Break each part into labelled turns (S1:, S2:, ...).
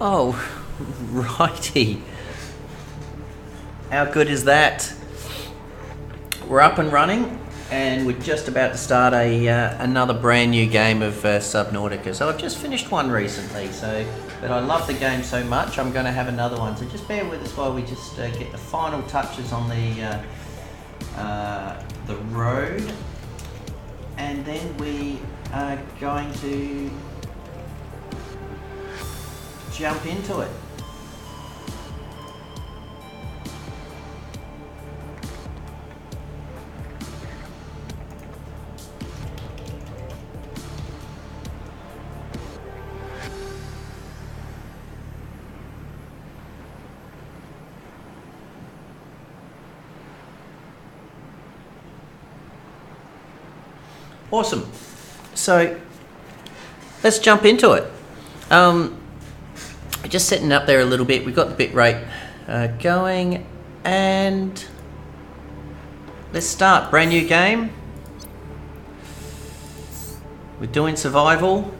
S1: Oh, righty. How good is that? We're up and running, and we're just about to start another brand new game of Subnautica. So I've just finished one recently, but I love the game so much, I'm going to have another one. So just bear with us while we just get the final touches on the road, and then we are going to jump into it. Awesome. So let's jump into it. Just setting up there a little bit. We've got the bit rate going, and let's start. Brand new game. We're doing survival,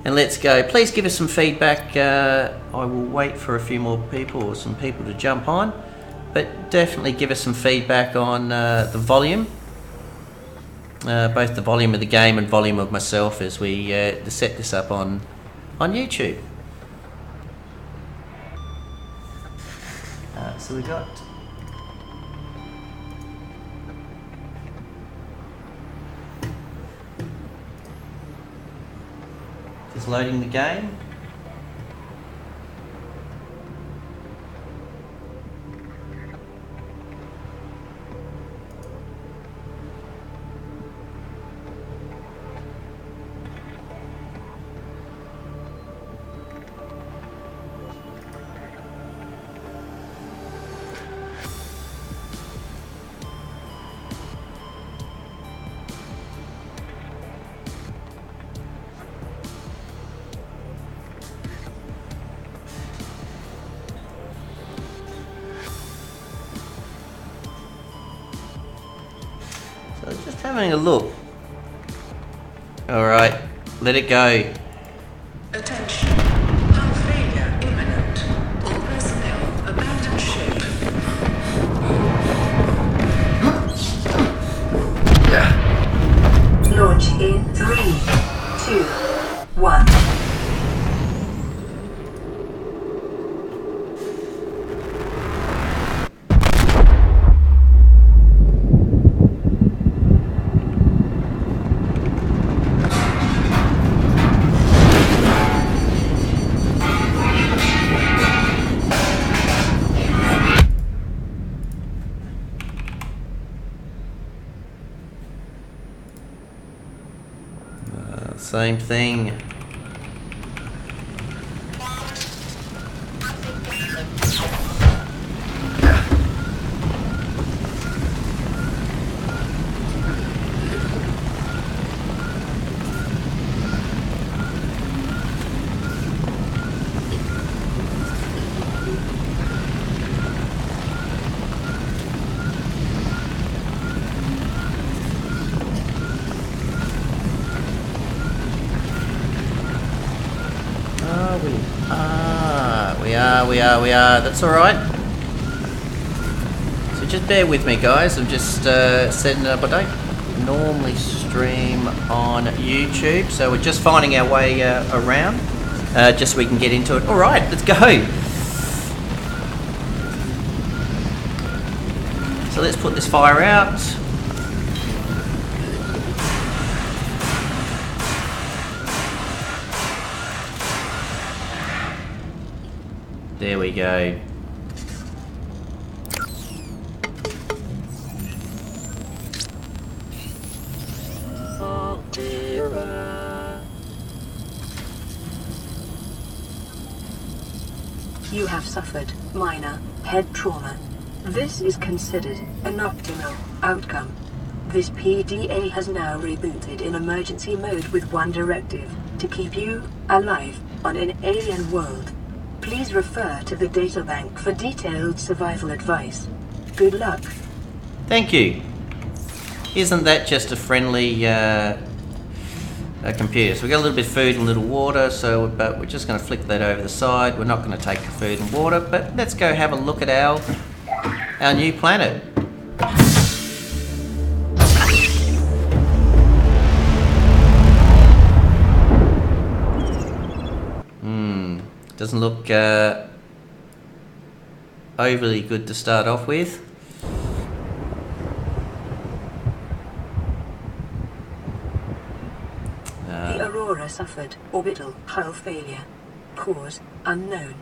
S1: and let's go. Please give us some feedback. I will wait for a few more people or some people to jump on, but definitely give us some feedback on the volume. Both the volume of the game and volume of myself as we set this up on YouTube. So we got just loading the game. So just having a look. Alright, let it go.
S2: Attention. Hull failure imminent. All personnel abandon ship. Launch in 3, 2, 1.
S1: Same thing. We are. That's all right. So just bear with me, guys. I'm just setting it up. I don't normally stream on YouTube, so we're just finding our way around, just so we can get into it. All right, let's go. So let's put this fire out. There we go.
S2: You have suffered minor head trauma. This is considered an optimal outcome. This PDA has now rebooted in emergency mode with one directive: to keep you alive on an alien world. Please refer to the databank for detailed survival advice. Good luck.
S1: Thank you. Isn't that just a friendly a computer. So we've got a little bit of food and a little water, so but we're just going to flick that over the side. We're not going to take the food and water, but let's go have a look at our new planet. Doesn't look overly good to start off with.
S2: The Aurora suffered orbital hull failure. Cause unknown.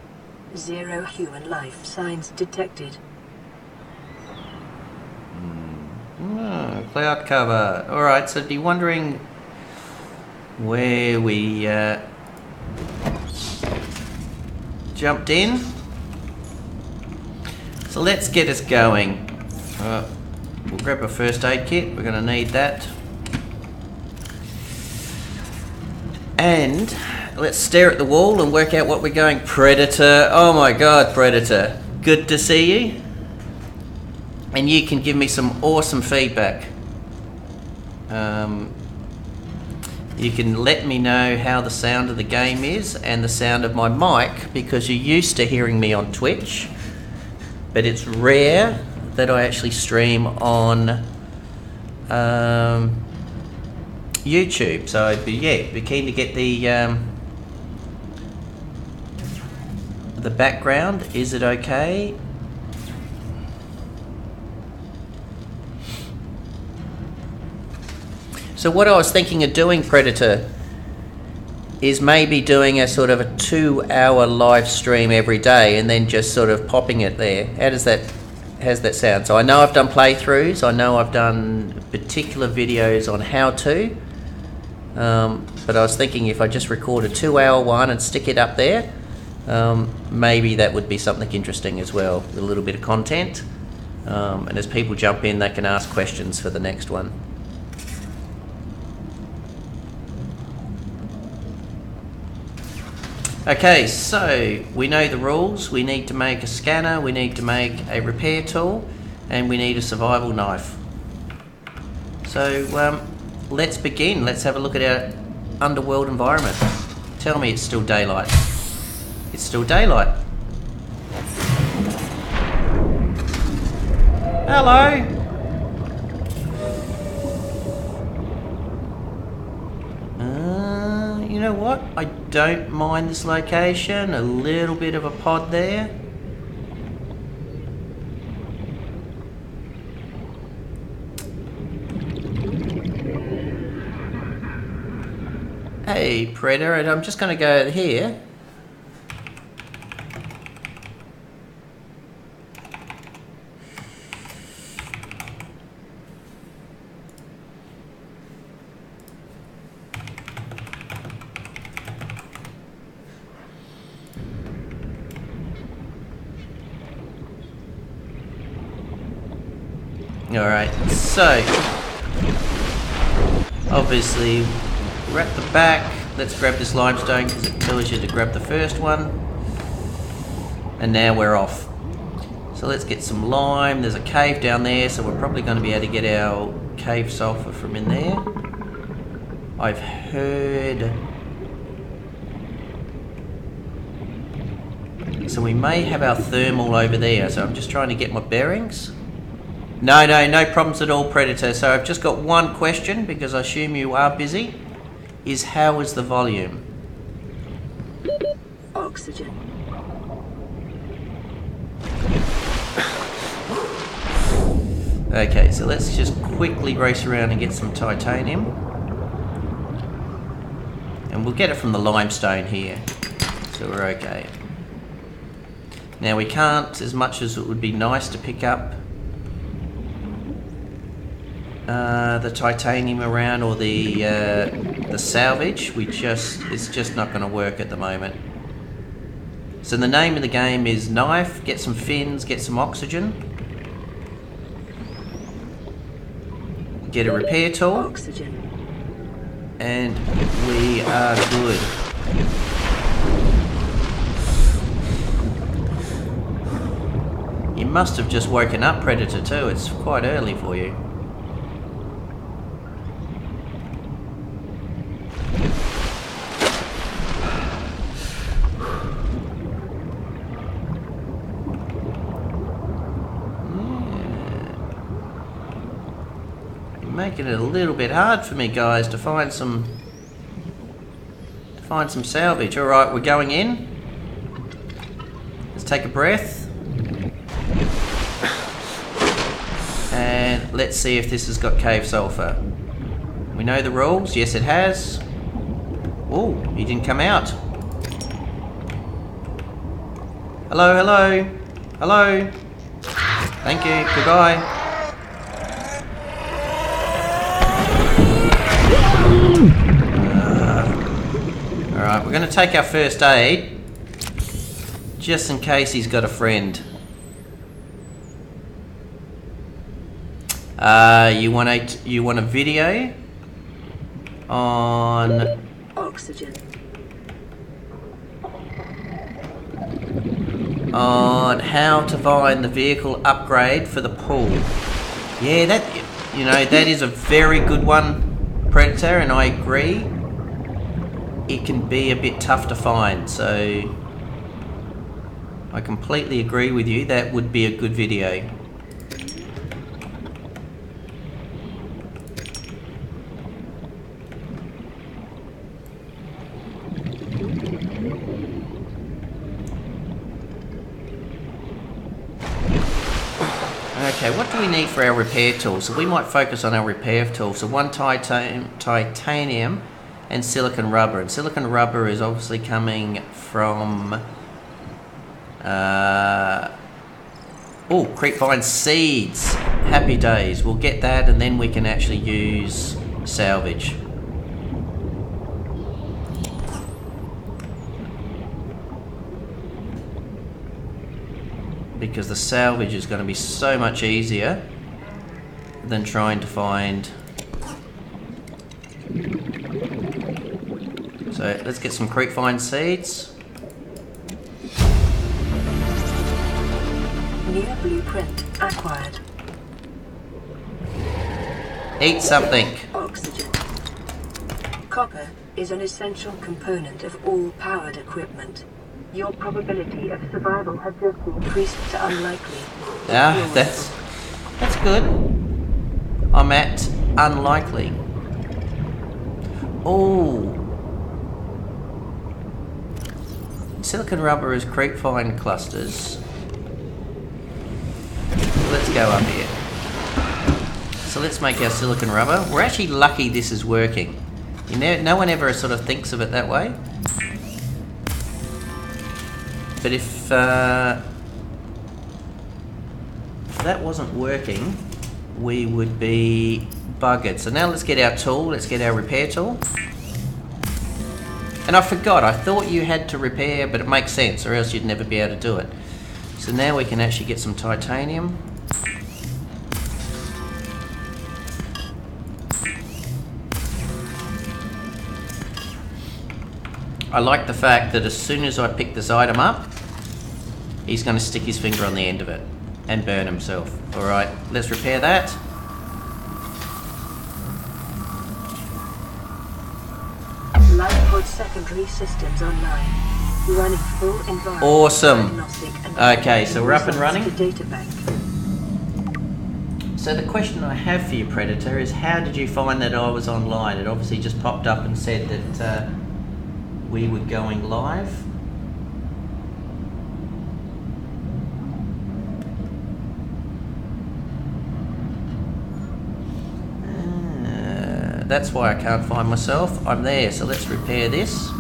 S2: 0 human life signs detected.
S1: Cloud cover. Alright, so be wondering where we jumped in. So let's get us going. We'll grab a first aid kit. We're going to need that. And let's stare at the wall and work out what we're going. Predator. Oh my god, Predator. Good to see you. And you can give me some awesome feedback. You can let me know how the sound of the game is and the sound of my mic, because you're used to hearing me on Twitch, but it's rare that I actually stream on YouTube. So I'd be keen to get the background. Is it okay? So what I was thinking of doing, Predator, is maybe doing a sort of a 2-hour live stream every day and then just sort of popping it there. How's that sound? So I know I've done playthroughs, I know I've done particular videos on how to, but I was thinking if I just record a 2-hour one and stick it up there, maybe that would be something interesting as well, with a little bit of content. And as people jump in, they can ask questions for the next one. Okay, so we know the rules. We need to make a scanner, we need to make a repair tool, and we need a survival knife. So let's begin. Let's have a look at our underworld environment. Tell me it's still daylight. It's still daylight. Hello. You know what? I don't mind this location. A little bit of a pod there. Hey, Predator, and I'm just going to go here. Alright, so obviously we're at the back. Let's grab this limestone because it tells you to grab the first one. And now we're off. So let's get some lime. There's a cave down there, so we're probably going to be able to get our cave sulfur from in there. I've heard... So we may have our thermal over there, so I'm just trying to get my bearings. No problems at all, Predator. So I've just got one question, because I assume you are busy, is how is the volume?
S2: Oxygen.
S1: Okay, so let's just quickly race around and get some titanium. And we'll get it from the limestone here, so we're okay. Now we can't, as much as it would be nice to pick up the titanium around, or the salvage, it's just not going to work at the moment. So the name of the game is knife, get some fins, get some oxygen, get a repair tool,
S2: Oxygen.
S1: and we are good. You must have just woken up, Predator, too. It's quite early for you. making it a little bit hard for me, guys, to find some salvage. All right, we're going in. Let's take a breath. And let's see if this has got cave sulfur. We know the rules. Yes, it has. Oh, he didn't come out. Hello, hello. Hello. Thank you. Goodbye. Alright, we're going to take our first aid just in case he's got a friend. You want a video on
S2: oxygen.
S1: On how to find the vehicle upgrade for the pool. Yeah, that is a very good one, Predator, and I agree. It can be a bit tough to find, so I completely agree with you. That would be a good video. Okay, what do we need for our repair tools? So we might focus on our repair tools. So one titanium and silicon rubber. And silicon rubber is obviously coming from... creepvine seeds. Happy days. We'll get that and then we can actually use salvage. Because the salvage is going to be so much easier than trying to find. So let's get some creepvine seeds.
S2: New blueprint acquired.
S1: Eat something.
S2: Oxygen. Copper is an essential component of all powered equipment. Your probability of survival has just increased to unlikely.
S1: Yeah, that's good. I'm at unlikely. Oh. Silicon rubber is creepvine clusters. Let's go up here. So let's make our silicon rubber. We're actually lucky this is working. No one ever sort of thinks of it that way. But if that wasn't working, we would be buggered. So now let's get our tool, let's get our repair tool. And I forgot, I thought you had to repair, but it makes sense, or else you'd never be able to do it. So now we can actually get some titanium. I like the fact that as soon as I pick this item up, he's going to stick his finger on the end of it and burn himself. Alright, let's repair that.
S2: Lifepod secondary systems online. Running full environment.
S1: Awesome.
S2: And
S1: okay, so we're up and running.
S2: Data bank.
S1: So the question I have for you, Predator, is how did you find that I was online? It obviously just popped up and said that we were going live. That's why I can't find myself. I'm there, so let's repair this.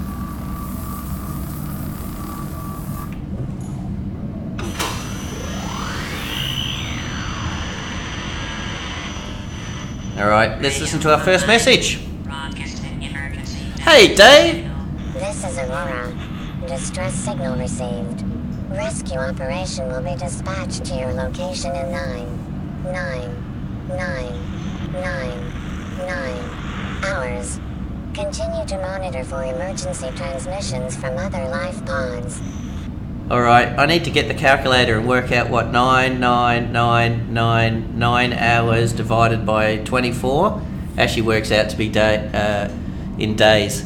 S1: Alright, let's listen to our first message. Hey, Dave!
S3: This is Aurora. Distress signal received. Rescue operation will be dispatched to your location in 9 hours. Continue to monitor for emergency transmissions from other life pods.
S1: Alright, I need to get the calculator and work out what 9 hours divided by 24 actually works out to be in days.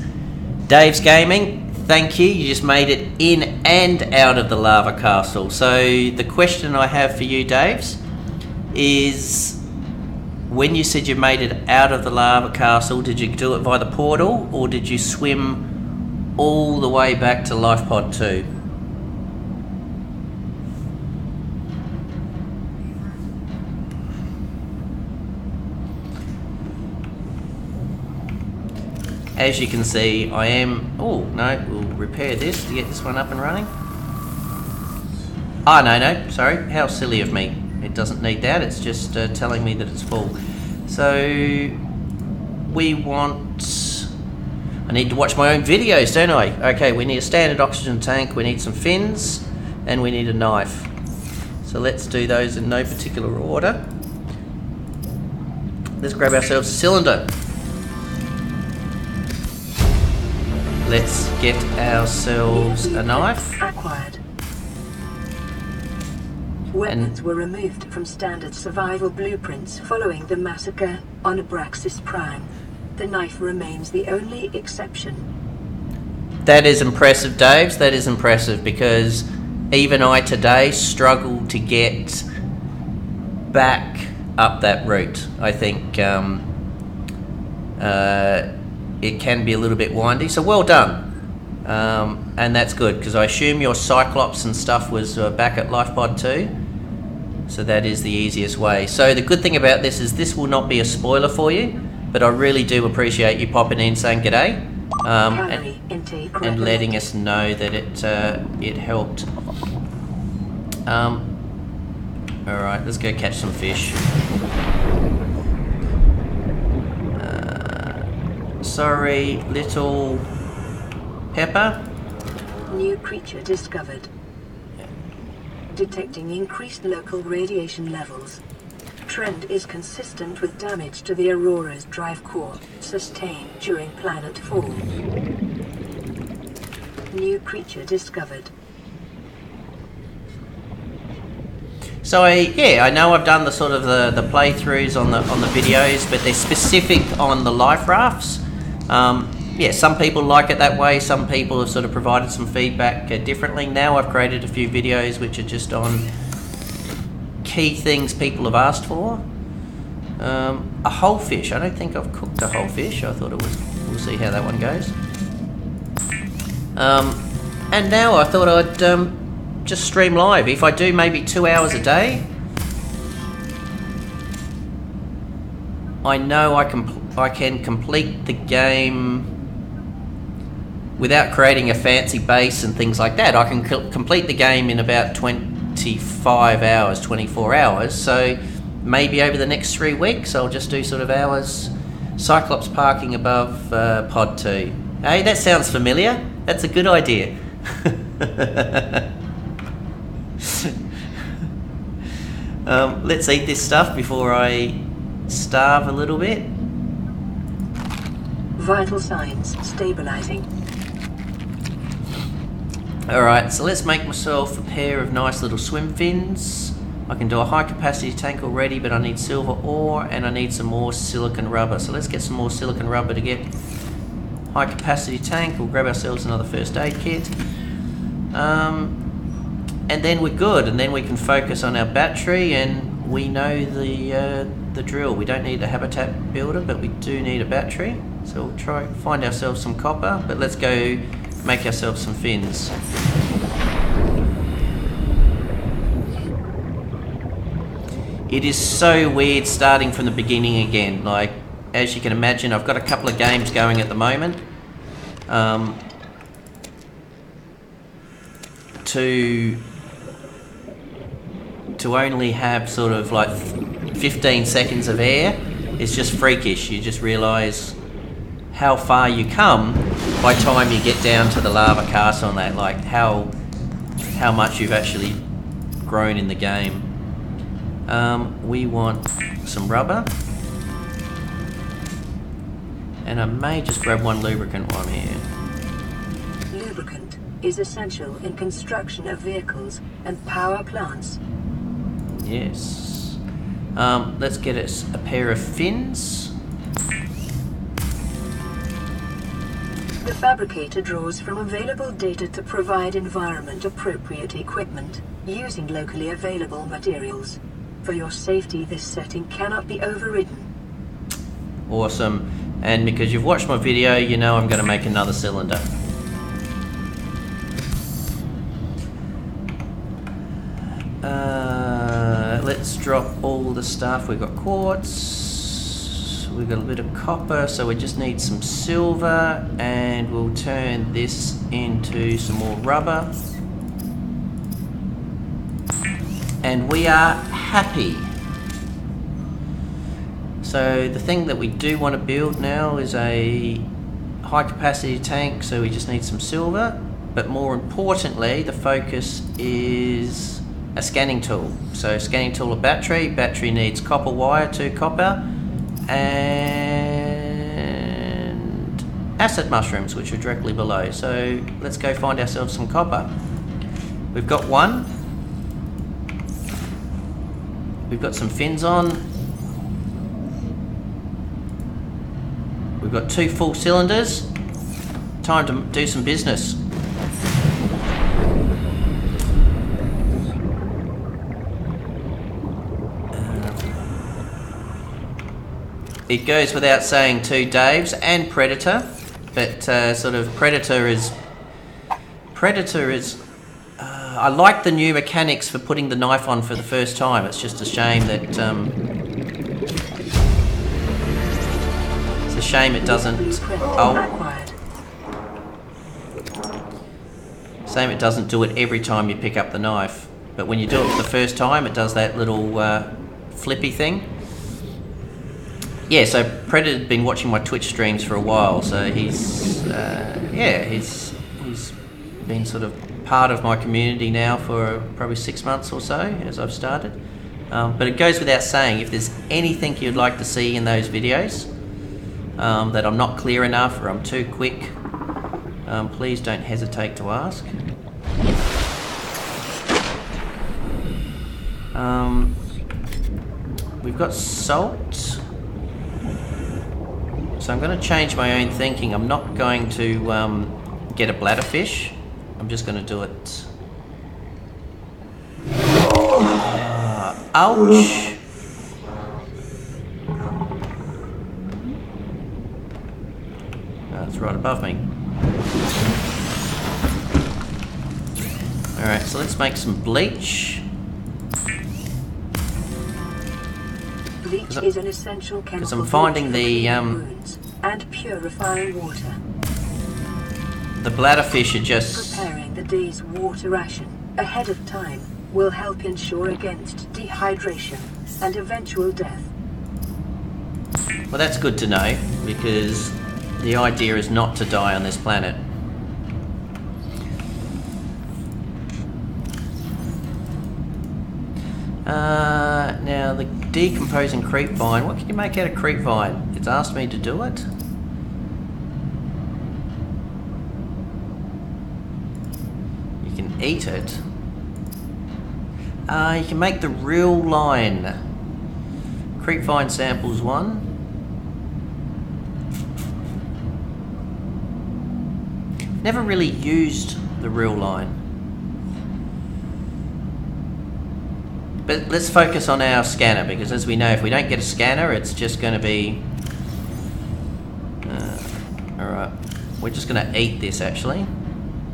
S1: Dave's Gaming, thank you. You just made it in and out of the lava castle. So the question I have for you, Daves, is when you said you made it out of the lava castle, did you do it via the portal or did you swim all the way back to Life Pod 2? As you can see, I am... Oh, no, we'll repair this to get this one up and running. Oh, no, sorry. How silly of me. It doesn't need that, it's just telling me that it's full. So, we want... I need to watch my own videos, don't I? Okay, we need a standard oxygen tank, we need some fins, and we need a knife. So let's do those in no particular order. Let's grab ourselves a cylinder. Let's get ourselves a knife.
S2: Acquired. Weapons were removed from standard survival blueprints following the massacre on Abraxas Prime. The knife remains the only exception.
S1: That is impressive, Daves. That is impressive because even I today struggled to get back up that route. I think it can be a little bit windy, so well done. And that's good because I assume your Cyclops and stuff was back at LifePod 2. So that is the easiest way. So the good thing about this is this will not be a spoiler for you, but I really do appreciate you popping in saying g'day and letting us know that it helped. Alright, let's go catch some fish. Sorry, little Pepper.
S2: New creature discovered. Detecting increased local radiation levels. Trend is consistent with damage to the Aurora's drive core sustained during planet fall. New creature discovered.
S1: So I know I've done the sort of the playthroughs on the videos, but they're specific on the life rafts. Yeah, some people like it that way, some people have sort of provided some feedback differently. Now I've created a few videos which are just on key things people have asked for. A whole fish, I don't think I've cooked a whole fish, I thought it was, we'll see how that one goes. And now I thought I'd just stream live. If I do maybe 2 hours a day, I know I can complete the game without creating a fancy base and things like that. I can complete the game in about 25 hours, 24 hours. So maybe over the next 3 weeks, I'll just do sort of hours Cyclops parking above Pod 2. Hey, that sounds familiar. That's a good idea. Let's eat this stuff before I starve a little bit.
S2: Vital signs stabilizing.
S1: Alright, so let's make myself a pair of nice little swim fins. I can do a high capacity tank already, but I need silver ore and I need some more silicon rubber. So let's get some more silicon rubber to get high capacity tank. We'll grab ourselves another first aid kit. And then we're good, and then we can focus on our battery, and we know the drill. We don't need a habitat builder, but we do need a battery. So we'll try find ourselves some copper, but let's go make ourselves some fins. It is so weird starting from the beginning again. Like, as you can imagine, I've got a couple of games going at the moment. To only have sort of like 15 seconds of air is just freakish. You just realise how far you come by the time you get down to the lava castle and that, like how much you've actually grown in the game. We want some rubber, and I may just grab one lubricant while I'm here.
S2: Lubricant is essential in construction of vehicles and power plants.
S1: Yes. Let's get us a pair of fins.
S2: The fabricator draws from available data to provide environment-appropriate equipment using locally available materials. For your safety, this setting cannot be overridden.
S1: Awesome. And because you've watched my video, you know I'm going to make another cylinder. Let's drop all the stuff. We've got quartz, we've got a bit of copper, so we just need some silver, and we'll turn this into some more rubber. And we are happy. So the thing that we do want to build now is a high capacity tank, so we just need some silver. But more importantly, the focus is a scanning tool. So scanning tool, a battery. Battery needs copper wire, 2 copper, and acid mushrooms, which are directly below. So let's go find ourselves some copper. We've got one. We've got some fins on. We've got 2 full cylinders. Time to do some business. It goes without saying 2 Daves and Predator, but sort of Predator is... I like the new mechanics for putting the knife on for the first time. It's just a shame that... it's a shame it doesn't... Shame it doesn't do it every time you pick up the knife. But when you do it for the first time, it does that little flippy thing. Yeah, so Predator's been watching my Twitch streams for a while, so he's been sort of part of my community now for probably 6 months or so as I've started. But it goes without saying, if there's anything you'd like to see in those videos that I'm not clear enough or I'm too quick, please don't hesitate to ask. We've got salt. So I'm going to change my own thinking. I'm not going to get a bladderfish. I'm just going to do it. Ouch! That's right above me. Alright, so let's make some bleach.
S2: Bleach is an essential chemical
S1: because I'm finding the
S2: wounds and purifying water.
S1: The bladderfish are just...
S2: Preparing the day's water ration ahead of time will help ensure against dehydration and eventual death.
S1: Well, that's good to know, because the idea is not to die on this planet. Now, the decomposing creep vine. What can you make out of creep vine? It's asked me to do it. You can eat it. You can make the real line. Creep vine samples 1. Never really used the real line. But let's focus on our scanner, because as we know, if we don't get a scanner, it's just going to be... Alright, we're just going to eat this actually,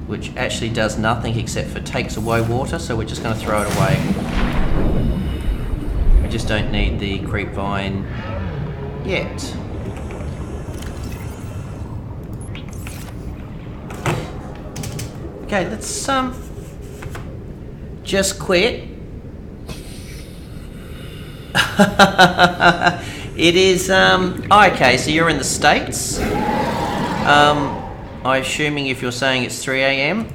S1: which actually does nothing except for takes away water, so we're just going to throw it away. We just don't need the creep vine yet. Okay, let's just quit. It is okay, so you're in the States. I'm assuming if you're saying it's 3 AM,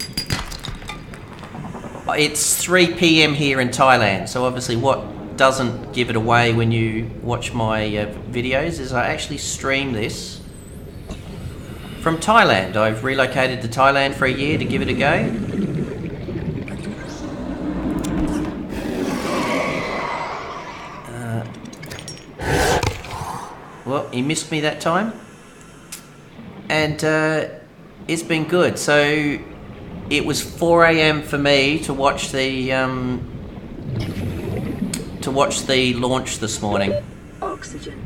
S1: it's 3 PM here in Thailand. So obviously what doesn't give it away when you watch my videos is I actually stream this from Thailand. I've relocated to Thailand for a year to give it a go. Well, he missed me that time, and it's been good. So it was 4 AM for me to watch the launch this morning.
S2: Oxygen.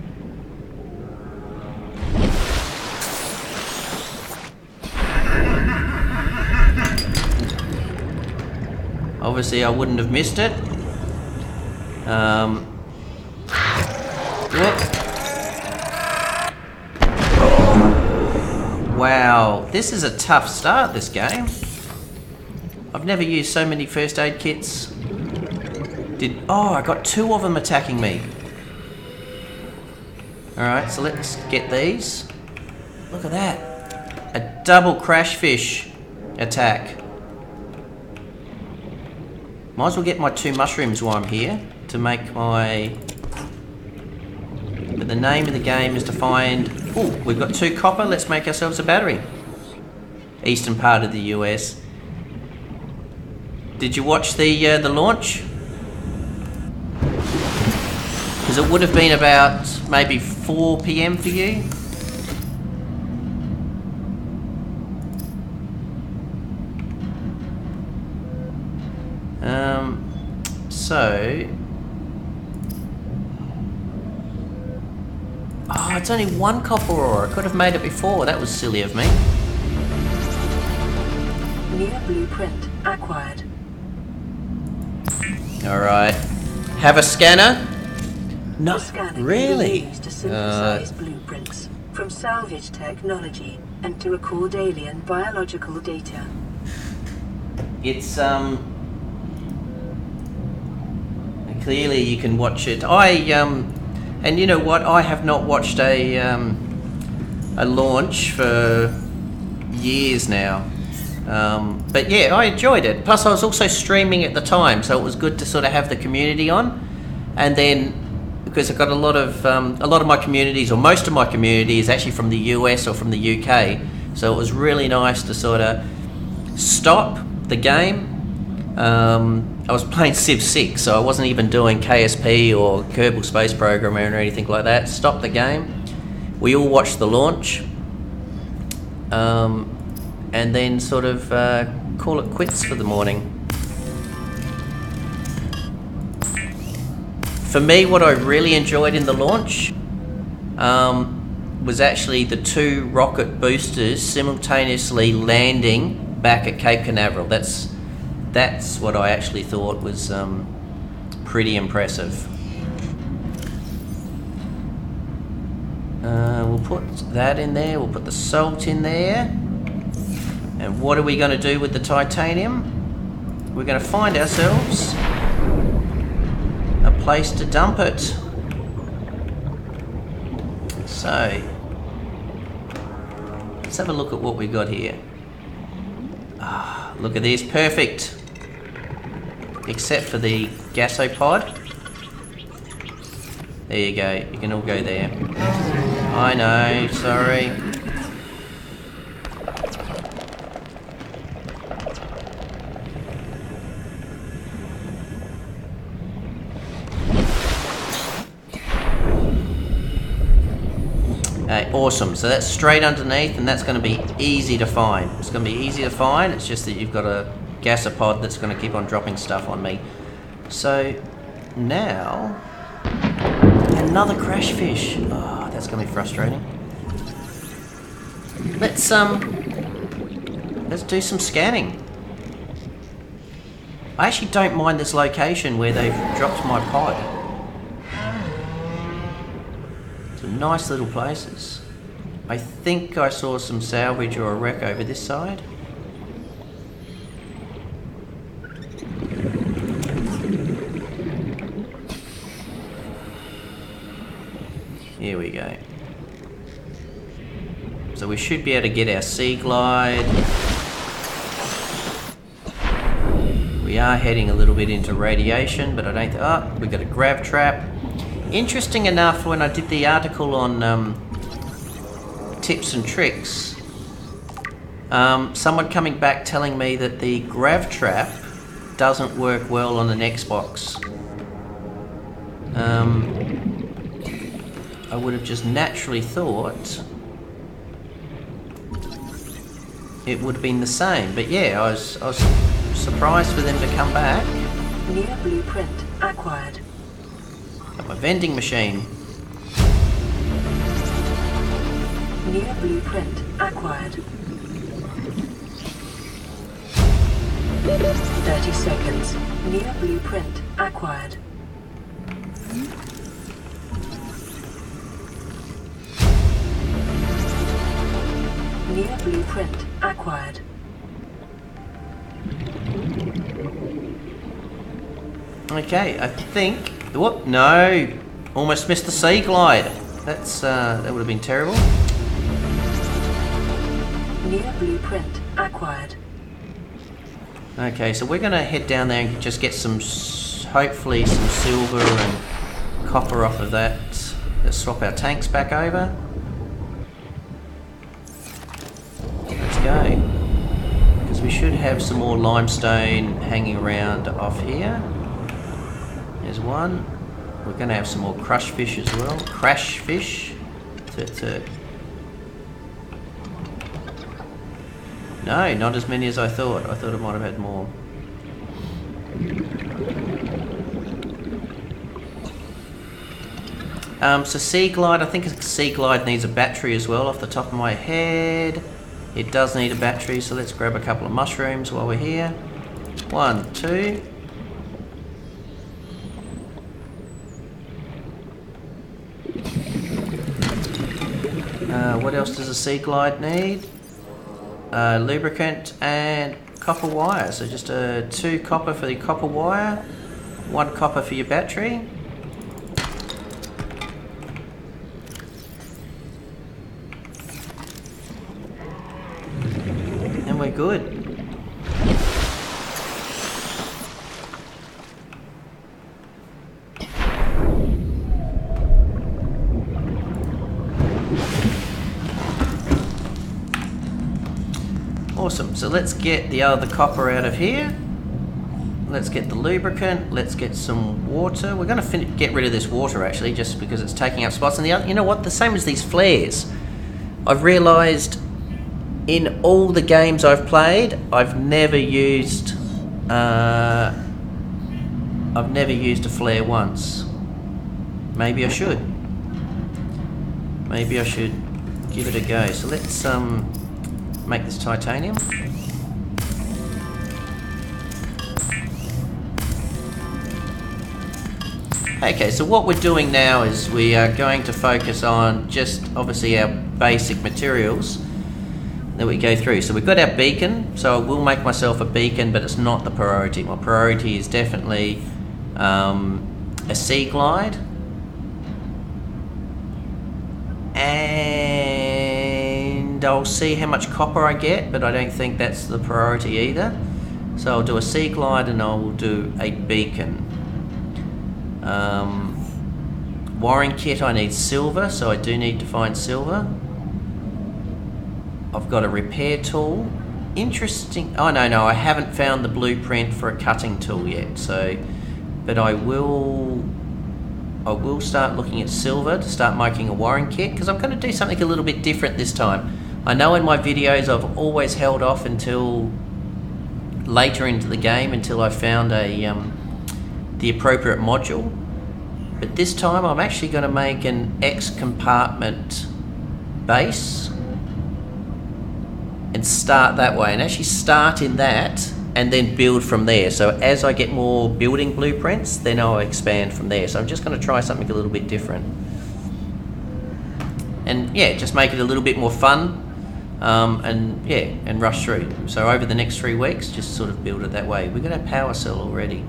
S1: Obviously I wouldn't have missed it. Whoop. Wow, this is a tough start, this game. I've never used so many first aid kits. Oh, I got 2 of them attacking me. Alright, so let's get these. Look at that. A double crash fish attack. Might as well get my 2 mushrooms while I'm here to make my... But the name of the game is to find... Oh, we've got 2 copper. Let's make ourselves a battery. Eastern part of the US. Did you watch the launch? Because it would have been about maybe 4 PM for you. So... Oh, it's only 1 copper ore. I could have made it before. That was silly of me.
S2: New blueprint acquired.
S1: Alright. Have a scanner? No,
S2: Scanning
S1: really?
S2: can be used to synthesize blueprints from salvage technology and to record alien biological data.
S1: It's clearly you can watch it. And you know what? I have not watched a launch for years now. But yeah, I enjoyed it. Plus, I was also streaming at the time, so it was good to sort of have the community on. And then, because I've got a lot of my communities, or most of my community, is actually from the US or from the UK. So it was really nice to sort of stop the game. I was playing Civ 6, so I wasn't even doing KSP or Kerbal Space Program or anything like that. Stop the game. We all watched the launch. And then sort of call it quits for the morning. For me, what I really enjoyed in the launch was actually the 2 rocket boosters simultaneously landing back at Cape Canaveral. That's what I actually thought was pretty impressive. We'll put that in there, we'll put the salt in there. And what are we going to do with the titanium? We're going to find ourselves a place to dump it. So, let's have a look at what we got here. Ah, look at this, perfect. Except for the gasopod. There you go, you can all go there. I know, sorry. Awesome, so that's straight underneath and that's going to be easy to find. It's going to be easy to find, it's just that you've got a gasopod that's going to keep on dropping stuff on me. So, now, another crash fish. Oh, that's going to be frustrating. Let's do some scanning. I actually don't mind this location where they've dropped my pod. Some nice little places. I think I saw some salvage or a wreck over this side. Here we go. So we should be able to get our sea glide. We are heading a little bit into radiation, but I don't... Oh, we got a grav trap. Interesting enough, when I did the article on tips and tricks, someone coming back telling me that the grav trap doesn't work well on an Xbox. I would have just naturally thought it would have been the same, but yeah, I was surprised for them to come back.
S2: New blueprint acquired.
S1: Got my vending machine.
S2: New blueprint acquired. 30 seconds. Near blueprint acquired. Near blueprint acquired.
S1: Okay, I think. Whoop! No, almost missed the sea glide. That's that would have been terrible.
S2: Near blueprint acquired.
S1: Okay, so we're going to head down there and just get some, hopefully some silver and copper off of that. Let's swap our tanks back over. Let's go. Because we should have some more limestone hanging around off here. There's one. We're going to have some more crush fish as well. Crash fish. No, not as many as I thought. I thought it might have had more. So Sea Glide, I think Sea Glide needs a battery as well off the top of my head. It does need a battery, so let's grab a couple of mushrooms while we're here. 1, 2. What else does a Sea Glide need? Lubricant and copper wire. So just 2 copper for the copper wire, 1 copper for your battery. And we're good. Awesome, so let's get the other copper out of here. Let's get the lubricant, let's get some water. We're going to get rid of this water actually, just because it's taking up spots. And the other, you know what, the same as these flares. I've realised in all the games I've played, I've never used a flare once. Maybe I should. Maybe I should give it a go. So let's make this titanium. Okay, so what we're doing now is we are going to focus on just obviously our basic materials that we go through. So we've got our beacon, so I will make myself a beacon, but it's not the priority. My priority is definitely a Sea Glide and I'll see how much copper I get, but I don't think that's the priority either. So I'll do a Sea Glide and I'll do a beacon. Wiring kit, I need silver, so I do need to find silver. I've got a repair tool. Interesting. Oh no, I haven't found the blueprint for a cutting tool yet. So, but I will start looking at silver to start making a wiring kit, because I'm going to do something a little bit different this time. I know in my videos I've always held off until later into the game until I found the appropriate module. But this time I'm actually going to make an X compartment base and start that way, and actually start in that and then build from there. So as I get more building blueprints, then I'll expand from there. So I'm just going to try something a little bit different. And yeah, just make it a little bit more fun and rush through. So over the next 3 weeks, just sort of build it that way. We've got our power cell already.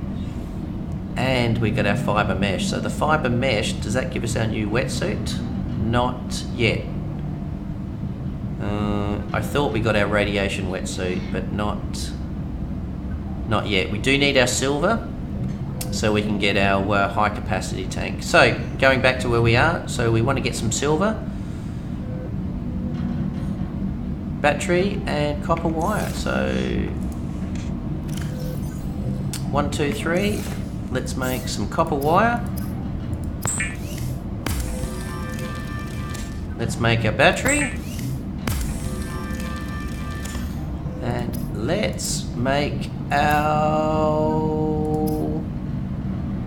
S1: And we got our fibre mesh. So the fibre mesh, does that give us our new wetsuit? Not yet. I thought we got our radiation wetsuit, but not yet. We do need our silver, so we can get our high capacity tank. So going back to where we are, so we want to get some silver, battery, and copper wire. So 1, 2, 3. Let's make some copper wire. Let's make our battery. And let's make our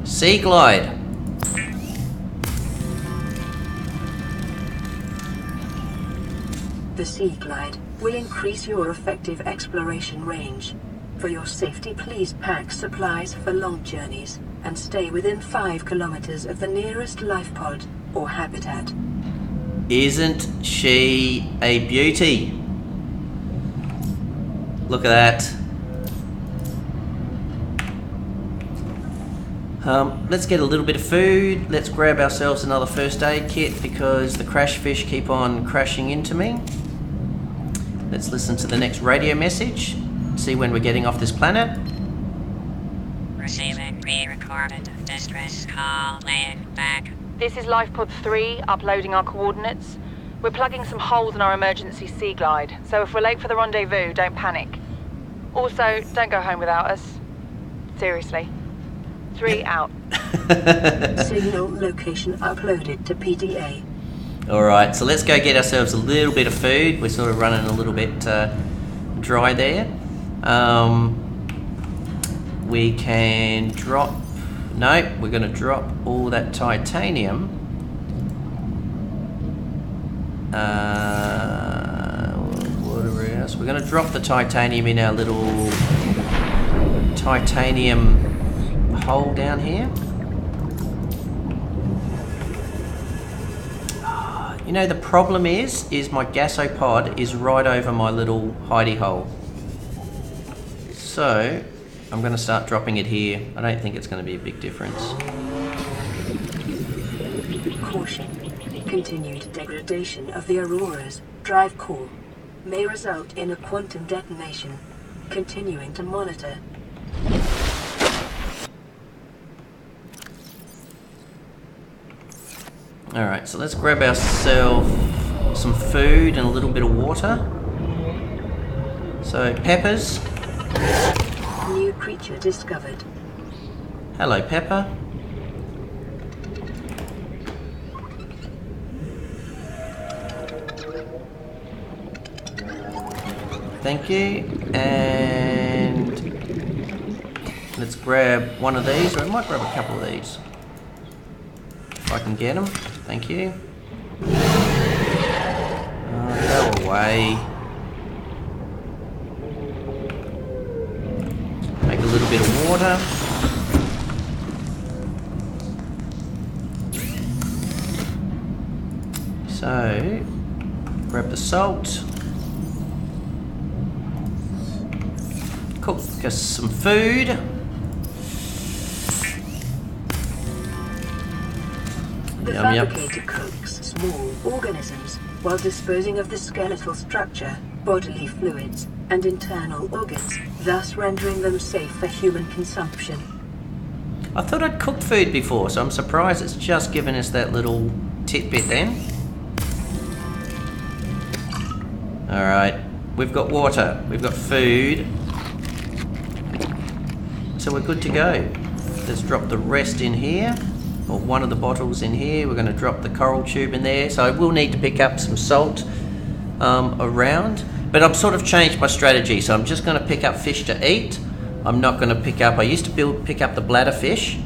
S1: Sea Glide.
S2: The Sea Glide will increase your effective exploration range. For your safety, please pack supplies for long journeys and stay within 5 kilometers of the nearest life pod or habitat.
S1: Isn't she a beauty? Look at that. Let's get a little bit of food. Let's grab ourselves another first aid kit because the crash fish keep on crashing into me. Let's listen to the next radio message. See when we're getting off this planet.
S4: Receiving pre-recorded distress call, laying back.
S5: This is Lifepod 3, uploading our coordinates. We're plugging some holes in our emergency sea glide, so if we're late for the rendezvous, don't panic. Also, don't go home without us. Seriously. 3 out.
S2: Signal location uploaded to PDA.
S1: Alright, so let's go get ourselves a little bit of food. We're sort of running a little bit dry there. We can drop... No, we're going to drop all that titanium. What else? We're going to drop the titanium in our little titanium hole down here. You know, the problem is my gasopod is right over my little hidey hole. So, I'm going to start dropping it here. I don't think it's going to be a big difference.
S2: Caution. Continued degradation of the Aurora's drive core may result in a quantum detonation. Continuing to monitor.
S1: Alright, so let's grab ourselves some food and a little bit of water. So, peppers.
S2: New creature discovered.
S1: Hello, Pepper. Thank you. And let's grab one of these, or I might grab a couple of these. If I can get them. Thank you. Oh, go away. Make a little bit of water. So, grab the salt. Cook us some food.
S2: The
S1: Yum,
S2: fabricator cooks small organisms while disposing of the skeletal structure, bodily fluids, and internal organs, thus rendering them safe for human consumption.
S1: I thought I'd cooked food before, so I'm surprised it's just given us that little tidbit then. Alright, we've got water, we've got food, so we're good to go. Let's drop the rest in here, or one of the bottles in here. We're going to drop the coral tube in there, so I will need to pick up some salt around, but I've sort of changed my strategy, so I'm just going to pick up fish to eat. I'm not going to pick up, I used to pick up the bladder fish,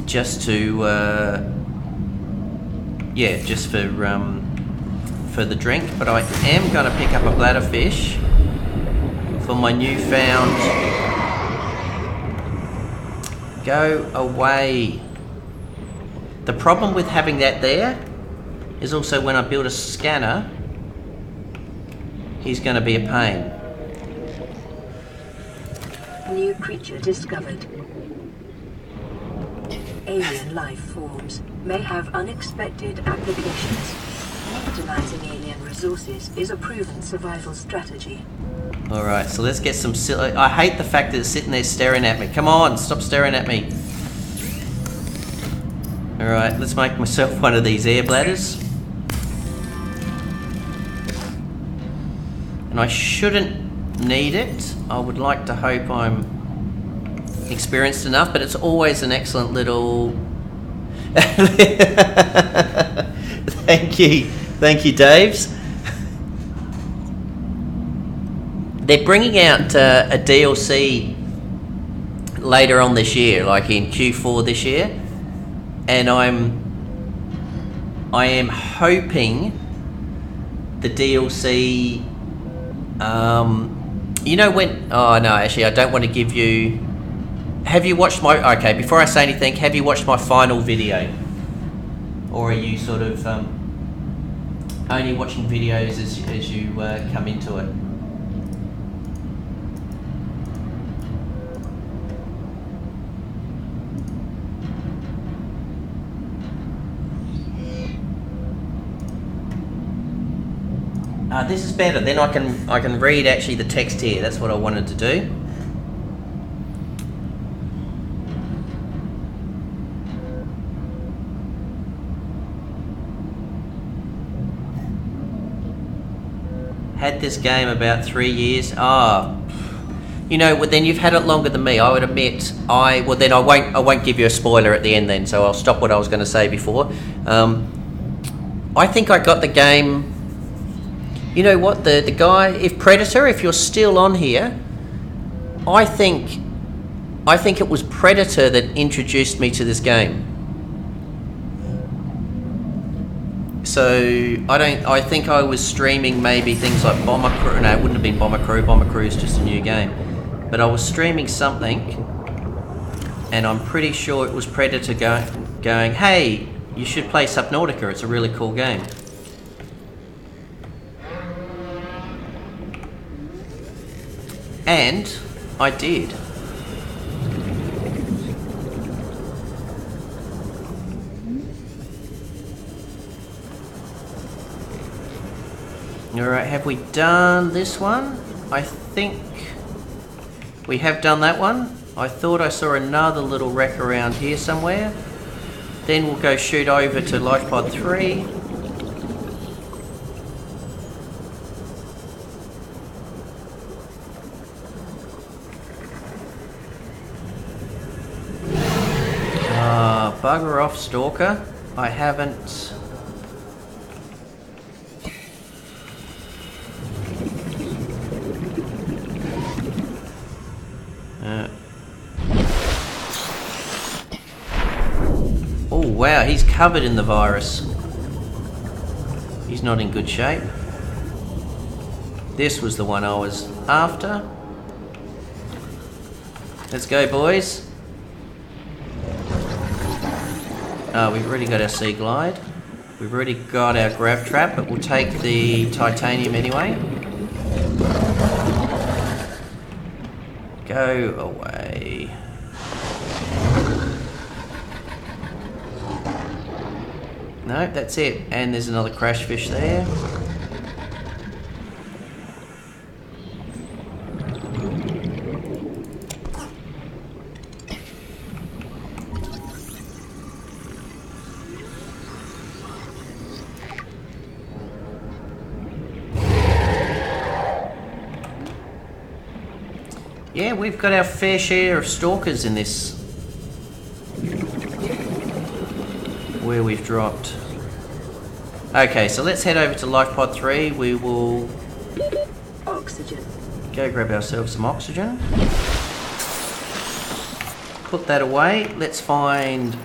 S1: just to, yeah, just for the drink, but I am going to pick up a bladder fish for my newfound... Go away. The problem with having that there is also when I build a scanner, he's going to be a pain.
S2: New creature discovered. Alien life forms may have unexpected applications. Utilizing alien resources is a proven survival strategy.
S1: Alright, so let's get some... I hate the fact that it's sitting there staring at me. Come on, stop staring at me. Alright, let's make myself one of these air bladders. And I shouldn't need it. I would like to hope I'm experienced enough, but it's always an excellent little... Thank you, Daves. They're bringing out a DLC later on this year, like in Q4 this year, and I am hoping the DLC You know when... Oh, no, actually, I don't want to give you... Have you watched my... Okay, before I say anything, have you watched my final video? Or are you sort of only watching videos as you come into it? This is better. Then I can read actually the text here. That's what I wanted to do. Had this game about 3 years. You know, well, then you've had it longer than me. I would admit. Well, then I won't give you a spoiler at the end. Then, so I'll stop what I was going to say before. I think I got the game. You know what, the guy, if Predator, if you're still on here, I think it was Predator that introduced me to this game. So I think I was streaming maybe things like Bomber Crew. No, it wouldn't have been Bomber Crew. Bomber Crew is just a new game. But I was streaming something, and I'm pretty sure it was Predator going, hey, you should play Subnautica. It's a really cool game. And I did. Alright, have we done this one? I think we have done that one. I thought I saw another little wreck around here somewhere. Then we'll go shoot over to Life Pod 3. Bugger off, Stalker. I haven't... Oh wow, he's covered in the virus. He's not in good shape. This was the one I was after. Let's go, boys. We've already got our sea glide. We've already got our grav trap, but we'll take the titanium anyway. Go away. No, that's it. And there's another crash fish there. Yeah, we've got our fair share of stalkers in this. Where we've dropped. Okay, so let's head over to Life Pod 3. We will...
S2: Oxygen.
S1: Go grab ourselves some oxygen. Put that away. Let's find...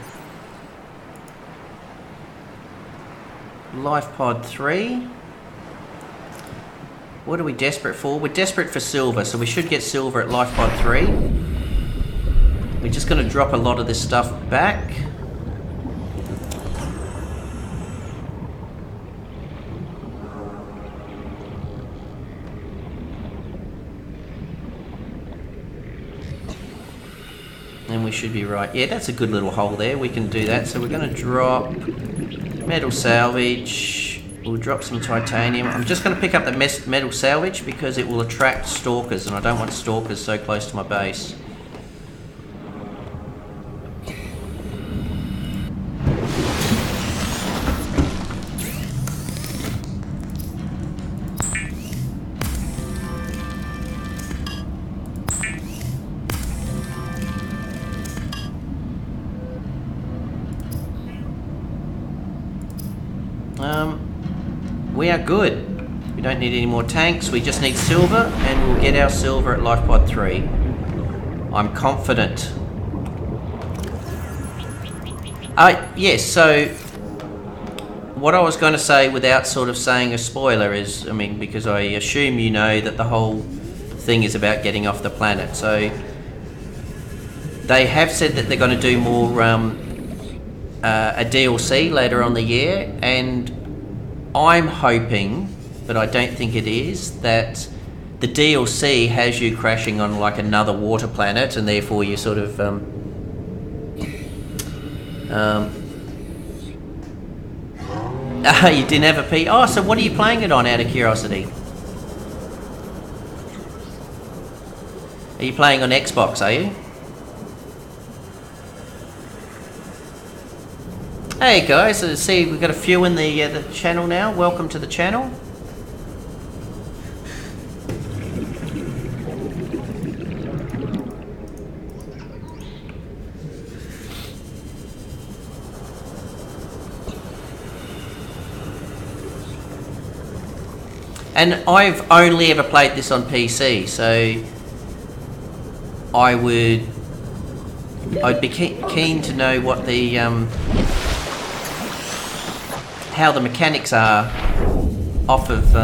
S1: Life Pod 3. What are we desperate for? We're desperate for silver, so we should get silver at Life Pod 3. We're just going to drop a lot of this stuff back. And we should be right. Yeah, that's a good little hole there. We can do that. So we're going to drop metal salvage. We'll drop some titanium. I'm just going to pick up the metal salvage because it will attract stalkers, and I don't want stalkers so close to my base. We are good. We don't need any more tanks. We just need silver, and we'll get our silver at Life Pod 3. I'm confident. Yes, so what I was going to say without sort of saying a spoiler is, I mean, because I assume you know that the whole thing is about getting off the planet. So they have said that they're going to do more a DLC later on the year, and I'm hoping, but I don't think it is, that the DLC has you crashing on like another water planet, and therefore you sort of you didn't have a P. Oh, so what are you playing it on, out of curiosity? Are you playing on Xbox, are you? Hey guys, so see we've got a few in the channel now. Welcome to the channel. And I've only ever played this on PC, so I'd be keen to know what the how the mechanics are off of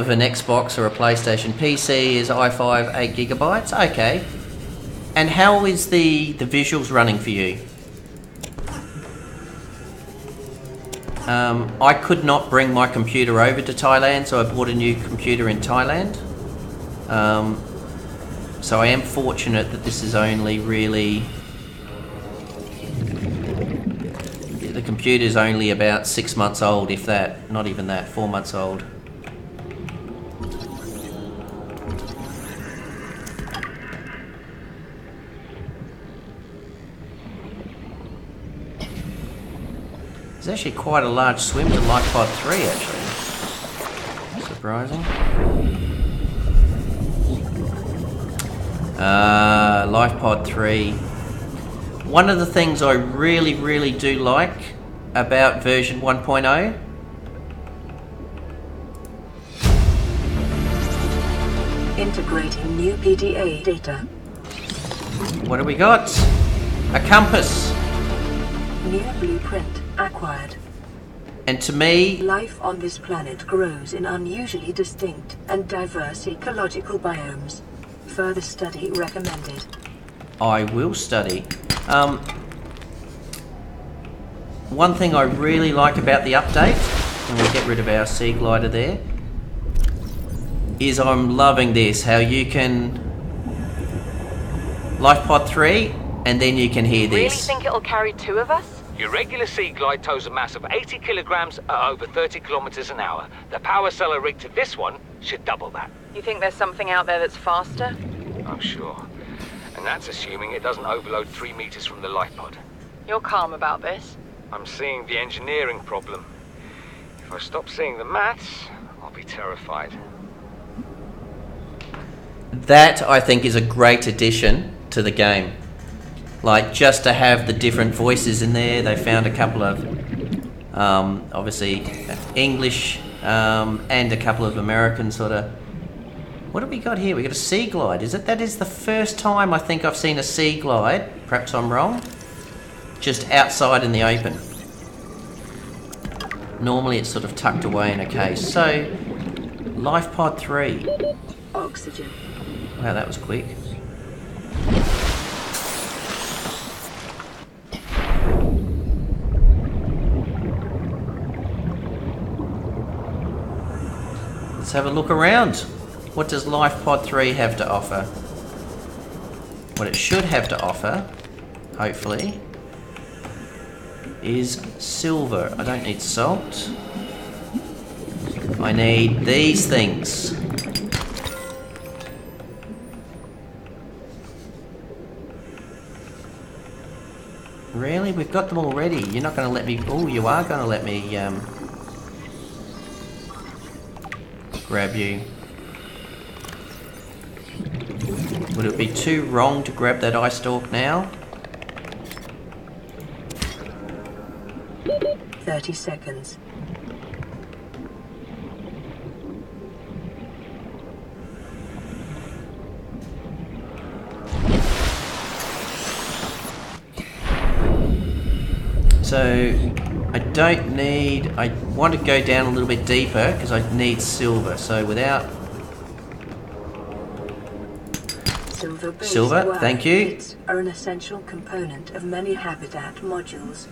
S1: an Xbox or a PlayStation. PC is i5 8GB. Okay. And how is the visuals running for you? I could not bring my computer over to Thailand, so I bought a new computer in Thailand. So I am fortunate that this is only really... The computer's only about 6 months old, if that. Not even that, 4 months old. It's actually quite a large swim to Life Pod 3, actually. Surprising. Life Pod 3. One of the things I really do like about version 1.0
S2: integrating new PDA data.
S1: What do we got? A compass.
S2: New blueprint acquired.
S1: And to me,
S2: Life on this planet grows in unusually distinct and diverse ecological biomes. Further study recommended.
S1: I will study. One thing I really like about the update, and we'll get rid of our sea glider there, is I'm loving this, how you can Life Pod 3 and then you can hear this.
S5: Really think it'll carry 2 of us?
S6: Your regular sea glide tows a mass of 80 kilograms at over 30 kilometers an hour. The power cellar rig to this one should double that.
S5: You think there's something out there that's faster?
S6: I'm sure. And that's assuming it doesn't overload 3 meters from the life pod.
S5: You're calm about this?
S6: I'm seeing the engineering problem. If I stop seeing the maths, I'll be terrified.
S1: That, I think, is a great addition to the game. Like, just to have the different voices in there. They found a couple of, obviously, English and a couple of American sort of... What have we got here? We got a sea glide. Is it? That is the first time I think I've seen a sea glide. Perhaps I'm wrong. Just outside in the open. Normally it's sort of tucked away in a case. So, Life Pod 3.
S2: Oxygen.
S1: Wow, that was quick. Let's have a look around. What does Life Pod 3 have to offer? What it should have to offer, hopefully, is silver. I don't need salt. I need these things. Really? We've got them already. You're not going to let me... Oh, you are going to let me grab you. Would it be too wrong to grab that eye stalk now?
S2: 30 seconds.
S1: So, I want to go down a little bit deeper because I need silver. So without silver, thank you.
S2: Are an essential component of many habitat modules.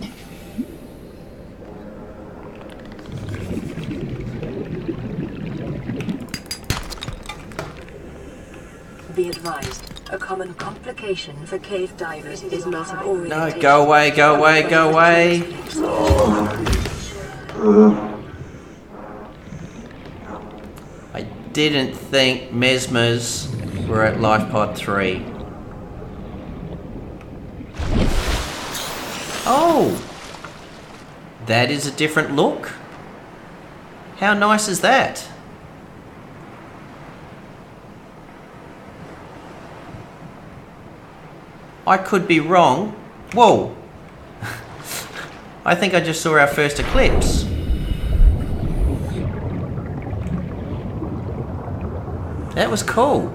S2: Be advised, a common complication for cave divers is loss of orientation.
S1: No, go away, go away, go away. I didn't think mesmers were at life pod 3. Oh! That is a different look. How nice is that? I could be wrong. Whoa! I think I just saw our first eclipse. That was cool.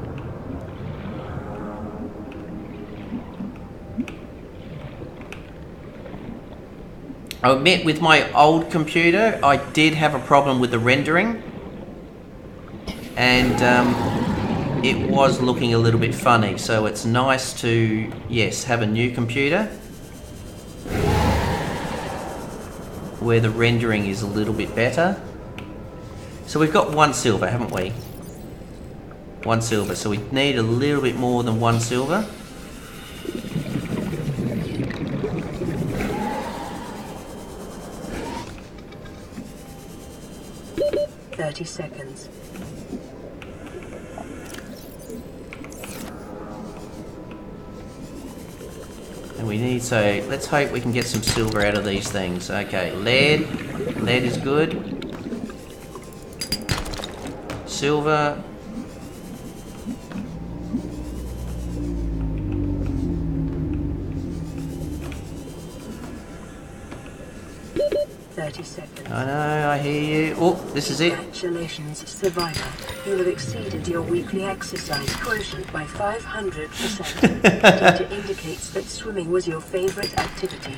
S1: I admit with my old computer I did have a problem with the rendering and it was looking a little bit funny, so it's nice to, yes, have a new computer where the rendering is a little bit better. So we've got 1 silver, haven't we? 1 silver, so we need a little bit more than 1 silver.
S2: Seconds.
S1: And we need, so let's hope we can get some silver out of these things. Okay, lead is good. Silver.
S2: Seconds.
S1: I know, I hear you. Oh, this is it.
S2: Congratulations, survivor. You have exceeded your weekly exercise quotient by 500%. Data indicates that swimming was your favorite activity.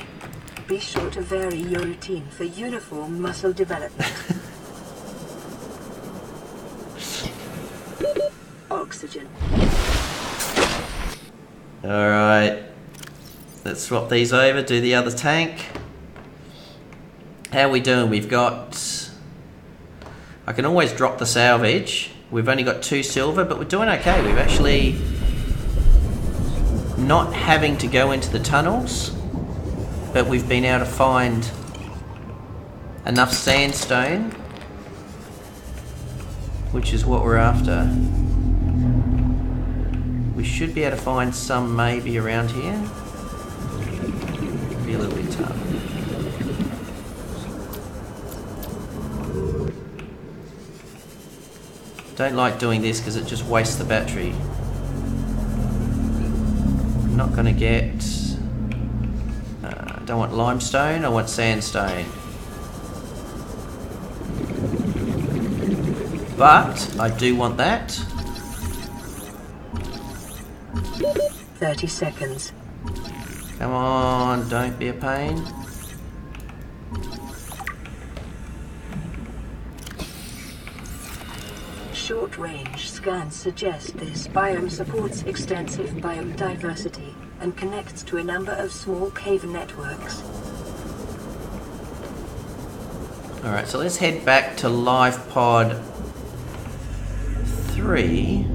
S2: Be sure to vary your routine for uniform muscle development. Oxygen.
S1: Alright. Let's swap these over, do the other tank. How are we doing? We've got... I can always drop the salvage. We've only got 2 silver, but we're doing okay. We've actually... not having to go into the tunnels, but we've been able to find enough sandstone, which is what we're after. We should be able to find some maybe around here. Be a little bit tough. Don't like doing this because it just wastes the battery. I'm not going to get... I don't want limestone, I want sandstone. But I do want that.
S2: 30 seconds.
S1: Come on, don't be a pain.
S2: Short-range scans suggest this biome supports extensive biome diversity and connects to a number of small cave networks.
S1: Alright, so let's head back to live pod 3.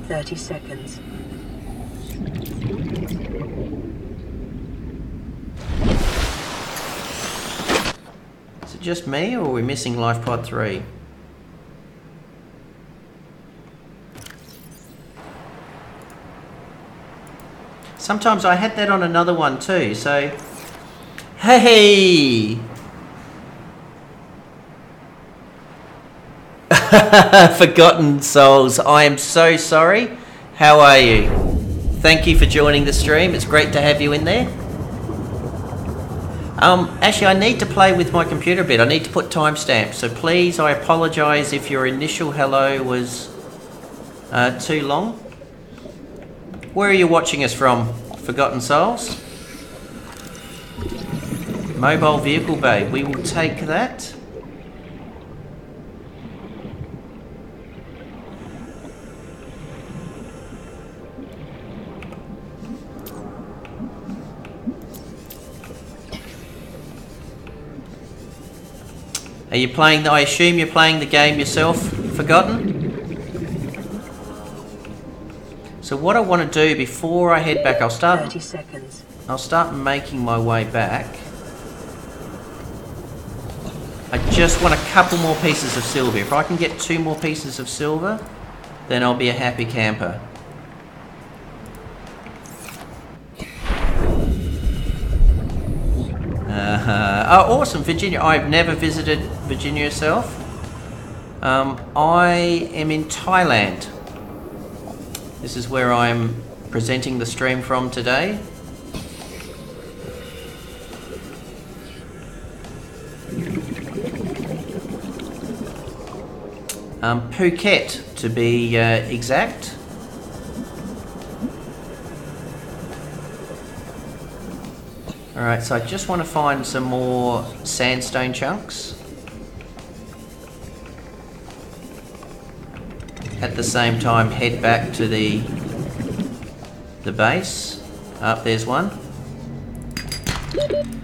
S2: 30 seconds.
S1: Is it just me, or are we missing life pod 3? Sometimes I had that on another one too, so... Hey! Forgotten Souls, I am so sorry. How are you? Thank you for joining the stream. It's great to have you in there. Actually, I need to play with my computer a bit. I need to put timestamps. So please, I apologise if your initial hello was too long. Where are you watching us from, Forgotten Souls? Mobile vehicle bay. We will take that. Are you playing, I assume you're playing the game yourself, Forgotten? So what I want to do before I head back,
S2: 30 seconds.
S1: I'll start making my way back. I just want a couple more pieces of silver. If I can get 2 more pieces of silver, then I'll be a happy camper. Oh, awesome, Virginia. I've never visited Virginia itself. I am in Thailand. This is where I'm presenting the stream from today. Phuket, to be exact. Alright, so I just want to find some more sandstone chunks. At the same time, head back to the base. Up, there's one.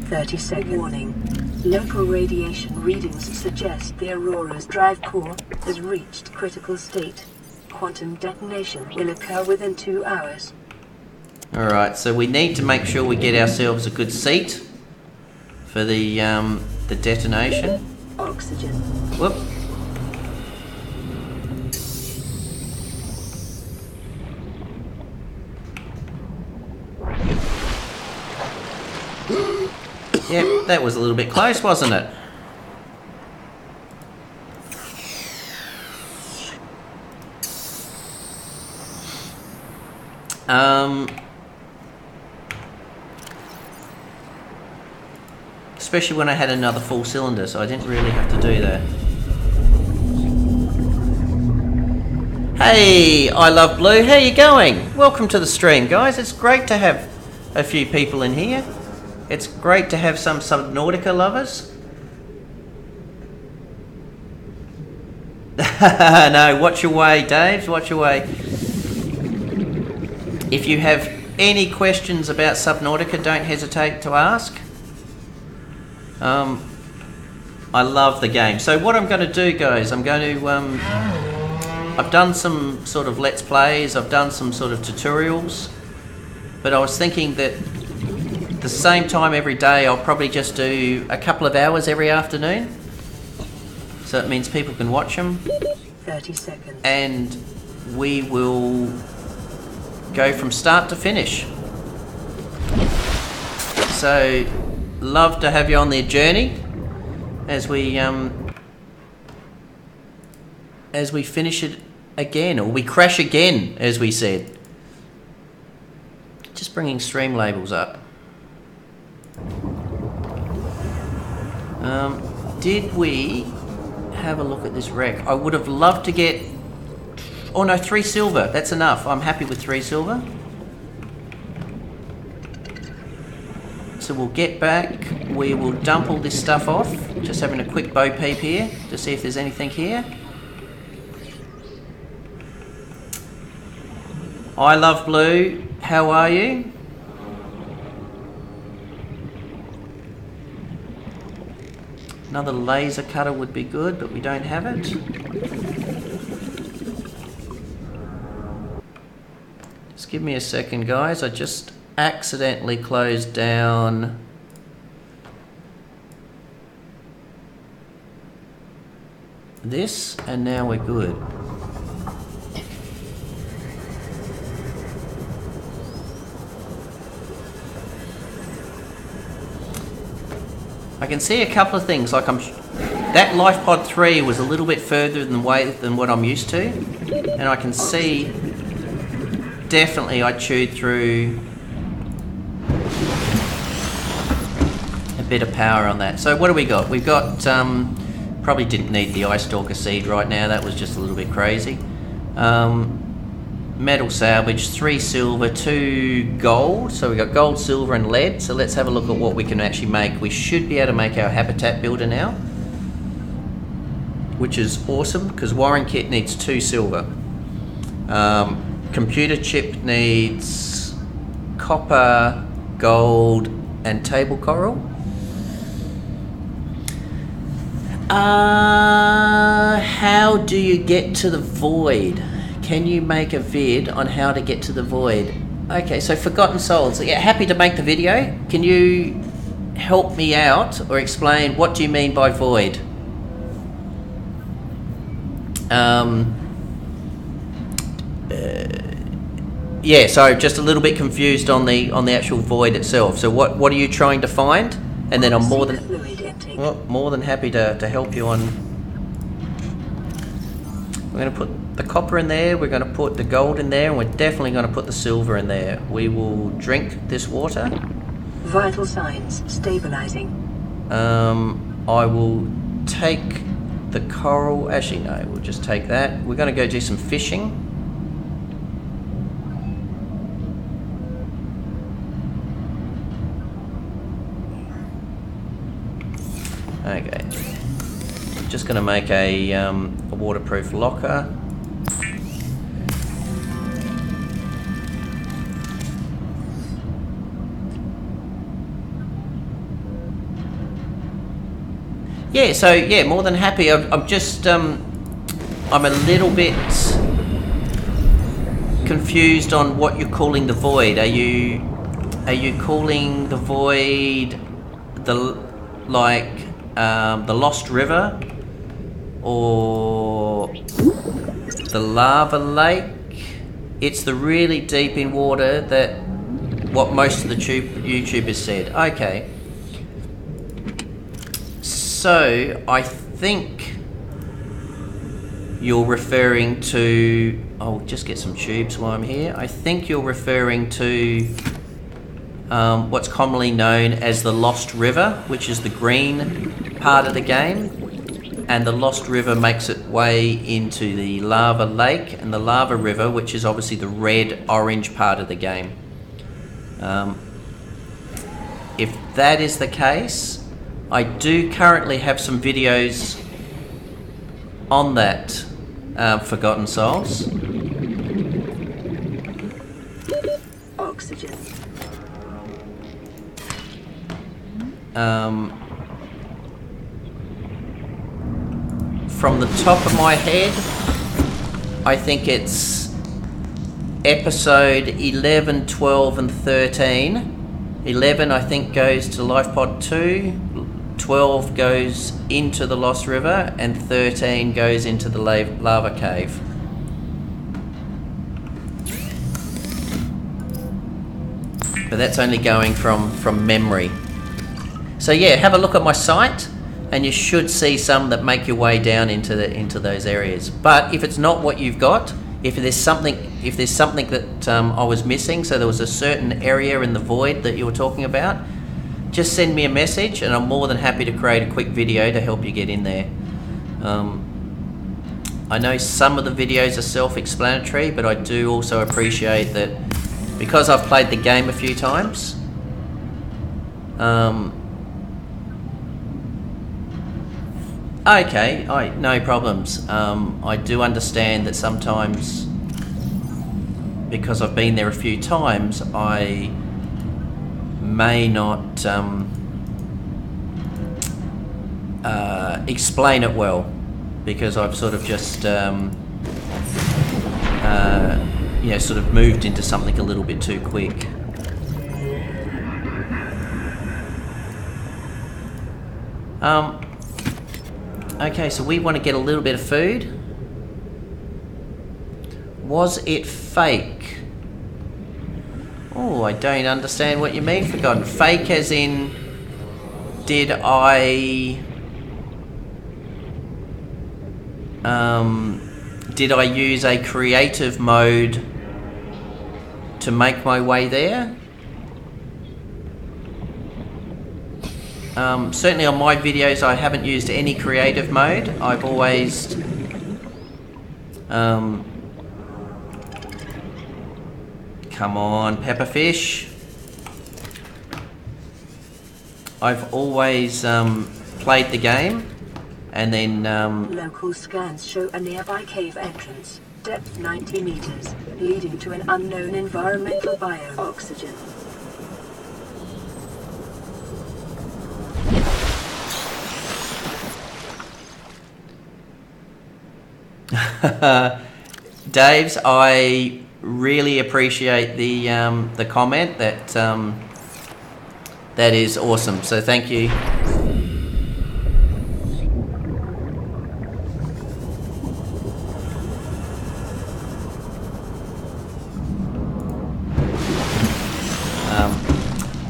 S2: 30-second warning. Local radiation readings suggest the Aurora's drive core has reached critical state. Quantum detonation will occur within 2 hours.
S1: Alright, so we need to make sure we get ourselves a good seat for the detonation.
S2: Oxygen.
S1: Whoop. Yep, that was a little bit close, wasn't it? Especially when I had another full cylinder, so I didn't really have to do that. Hey, I Love Blue, how you going? Welcome to the stream, guys. It's great to have a few people in here. It's great to have some Subnautica lovers. No, watch your way, Dave, watch your way. If you have any questions about Subnautica, don't hesitate to ask. I love the game. So what I'm going to do, guys, I'm going to... I've done some sort of Let's Plays, I've done some sort of tutorials, but I was thinking that the same time every day I'll probably just do a couple of hours every afternoon. So it means people can watch them.
S2: 30 seconds.
S1: And we will go from start to finish. So, love to have you on their journey as we finish it again, or we crash again, as we said. Just bringing stream labels up. Did we have a look at this wreck? I would have loved to get... Oh no, 3 silver. That's enough. I'm happy with 3 silver. So we'll get back. We will dump all this stuff off. Just having a quick bo peep here to see if there's anything here. I Love Blue. How are you? Another laser cutter would be good, but we don't have it. Just give me a second, guys. I just accidentally closed down this, and now we're good. I can see a couple of things, like that Life Pod 3 was a little bit further than what I'm used to, and I can see definitely I chewed through a bit of power on that. So what do we got? We've got, probably didn't need the Ice Stalker seed right now, that was just a little bit crazy. metal salvage, 3 silver, 2 gold. So we got gold, silver and lead. So let's have a look at what we can actually make. We should be able to make our habitat builder now, which is awesome because Warren kit needs 2 silver. Computer chip needs copper, gold and table coral. How do you get to the void? Can you make a vid on how to get to the void? Okay, so Forgotten Souls. Yeah, happy to make the video. Can you help me out or explain what do you mean by void? Yeah, so just a little bit confused on the actual void itself. So what are you trying to find? And then I'm more than happy to help you on. We're going to put the copper in there, we're going to put the gold in there, and we're definitely going to put the silver in there. We will drink this water.
S2: Vital signs stabilizing.
S1: I will take the coral. Actually, no, we'll just take that. We're going to go do some fishing. Okay. Just going to make a waterproof locker. Yeah, so yeah, more than happy. I'm just I'm a little bit confused on what you're calling the void. Are you calling the void the Lost River or the lava lake? It's the really deep in water that what most of the YouTubers said. Okay. So, I think you're referring to... I'll just get some tubes while I'm here. I think you're referring to what's commonly known as the Lost River, which is the green part of the game. And the Lost River makes its way into the lava lake and the lava river, which is obviously the red-orange part of the game. If that is the case... I do currently have some videos on that, Forgotten Souls.
S2: Oxygen.
S1: From the top of my head, I think it's episode 11, 12 and 13. 11 I think goes to Life Pod 2. 12 goes into the Lost River and 13 goes into the lava cave. But that's only going from memory. So yeah, have a look at my site and you should see some that make your way down into those areas. But if it's not what you've got, if there's something that I was missing, so there was a certain area in the void that you were talking about, just send me a message and I'm more than happy to create a quick video to help you get in there. I know some of the videos are self-explanatory, but I do also appreciate that because I've played the game a few times, okay, no problems. I do understand that sometimes, because I've been there a few times, I may not explain it well, because I've sort of just sort of moved into something a little bit too quick. Okay, so we want to get a little bit of food. Was it fake? Oh, I don't understand what you mean, Forgotten. Fake as in, did I use a creative mode to make my way there? Certainly on my videos I haven't used any creative mode. I've always Come on, pepperfish. I've always played the game and then...
S2: Local scans show a nearby cave entrance, depth 90 meters, leading to an unknown environmental biome. Oxygen.
S1: Daves, I really appreciate the comment. That is awesome. So thank you.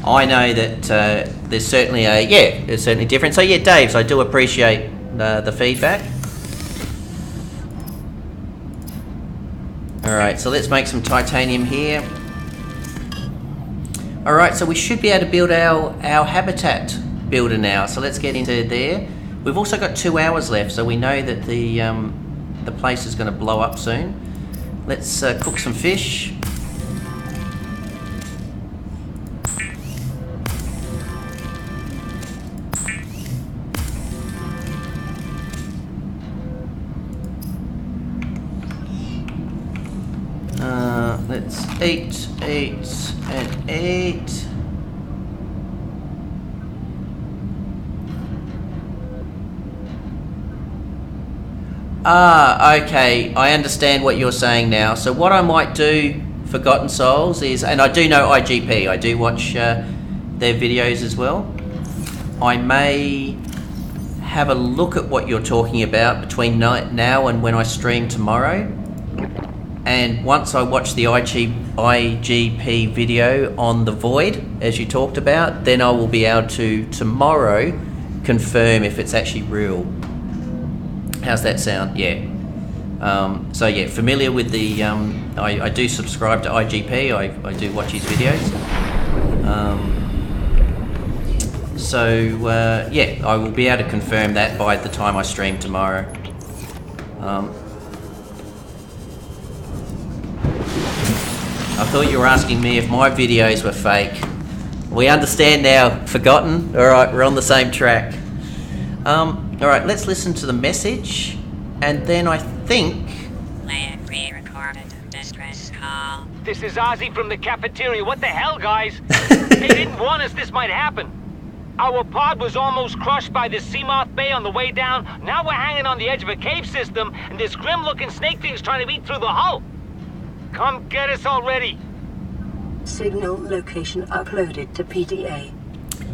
S1: I know that there's certainly there's certainly different. So yeah, Daves, I do appreciate the feedback. Alright, so let's make some titanium here. Alright, so we should be able to build our habitat builder now. So let's get into there. We've also got 2 hours left, so we know that the place is going to blow up soon. Let's cook some fish. Let's eat, and eat. Okay, I understand what you're saying now. So what I might do, Forgotten Souls, is, and I do know IGP, I do watch their videos as well. I may have a look at what you're talking about between now and when I stream tomorrow. And once I watch the IGP video on the Void, as you talked about, then I will be able to, tomorrow, confirm if it's actually real. How's that sound? Yeah. So yeah, familiar with the... I do subscribe to IGP, I do watch his videos. Yeah, I will be able to confirm that by the time I stream tomorrow. I thought you were asking me if my videos were fake. We understand now, Forgotten. Alright, we're on the same track. Alright, let's listen to the message. And then I think...
S4: Land re-recorded distress call.
S6: This is Ozzy from the cafeteria. What the hell, guys? They didn't warn us this might happen. Our pod was almost crushed by this Seamoth Bay on the way down. Now we're hanging on the edge of a cave system, and this grim-looking snake thing's trying to eat through the hull. Come get us already.
S2: Signal location uploaded to PDA.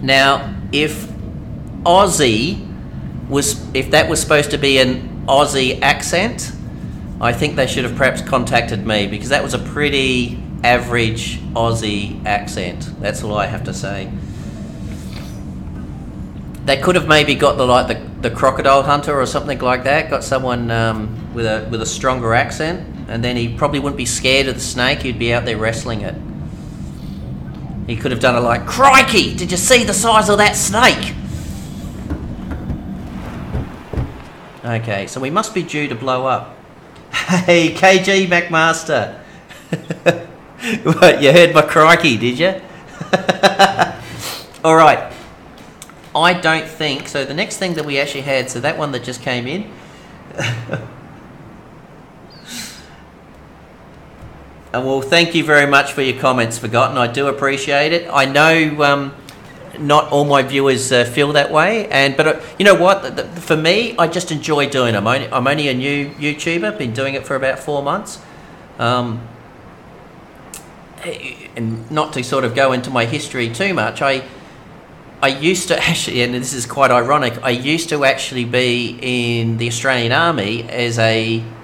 S1: Now, if Aussie was... If that was supposed to be an Aussie accent, I think they should have perhaps contacted me, because that was a pretty average Aussie accent. That's all I have to say. They could have maybe got the crocodile hunter or something like that. Got someone with a stronger accent, and then he probably wouldn't be scared of the snake. He'd be out there wrestling it. He could have done it like, "Crikey! Did you see the size of that snake?" Okay, so we must be due to blow up. Hey, KG McMaster. What, you heard my crikey, did you? All right. I don't think... So the next thing that we actually had... So that one that just came in... And well, thank you very much for your comments, Forgotten. I do appreciate it. I know not all my viewers feel that way, but you know what? For me, I just enjoy doing it. I'm only a new YouTuber. Been doing it for about 4 months, and not to sort of go into my history too much. I used to actually, and this is quite ironic. I used to actually be in the Australian Army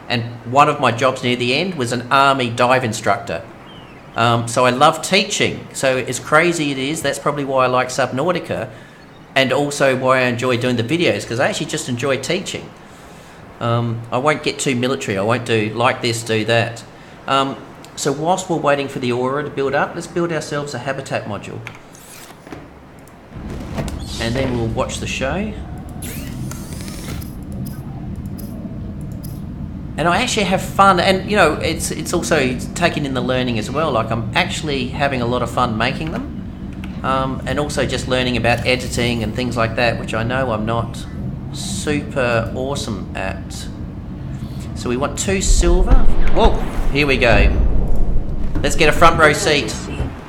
S1: and one of my jobs near the end was an army dive instructor. So I love teaching. So as crazy it is, that's probably why I like Subnautica, and also why I enjoy doing the videos, because I actually just enjoy teaching. I won't get too military. I won't do like this, do that. So whilst we're waiting for the aura to build up, let's build ourselves a habitat module. And then we'll watch the show. and I actually have fun, and you know, it's also taking in the learning as well. Like I'm actually having a lot of fun making them, and also just learning about editing and things like that, which I know I'm not super awesome at. So we want 2 silver. Whoa, here we go. Let's get a front row seat.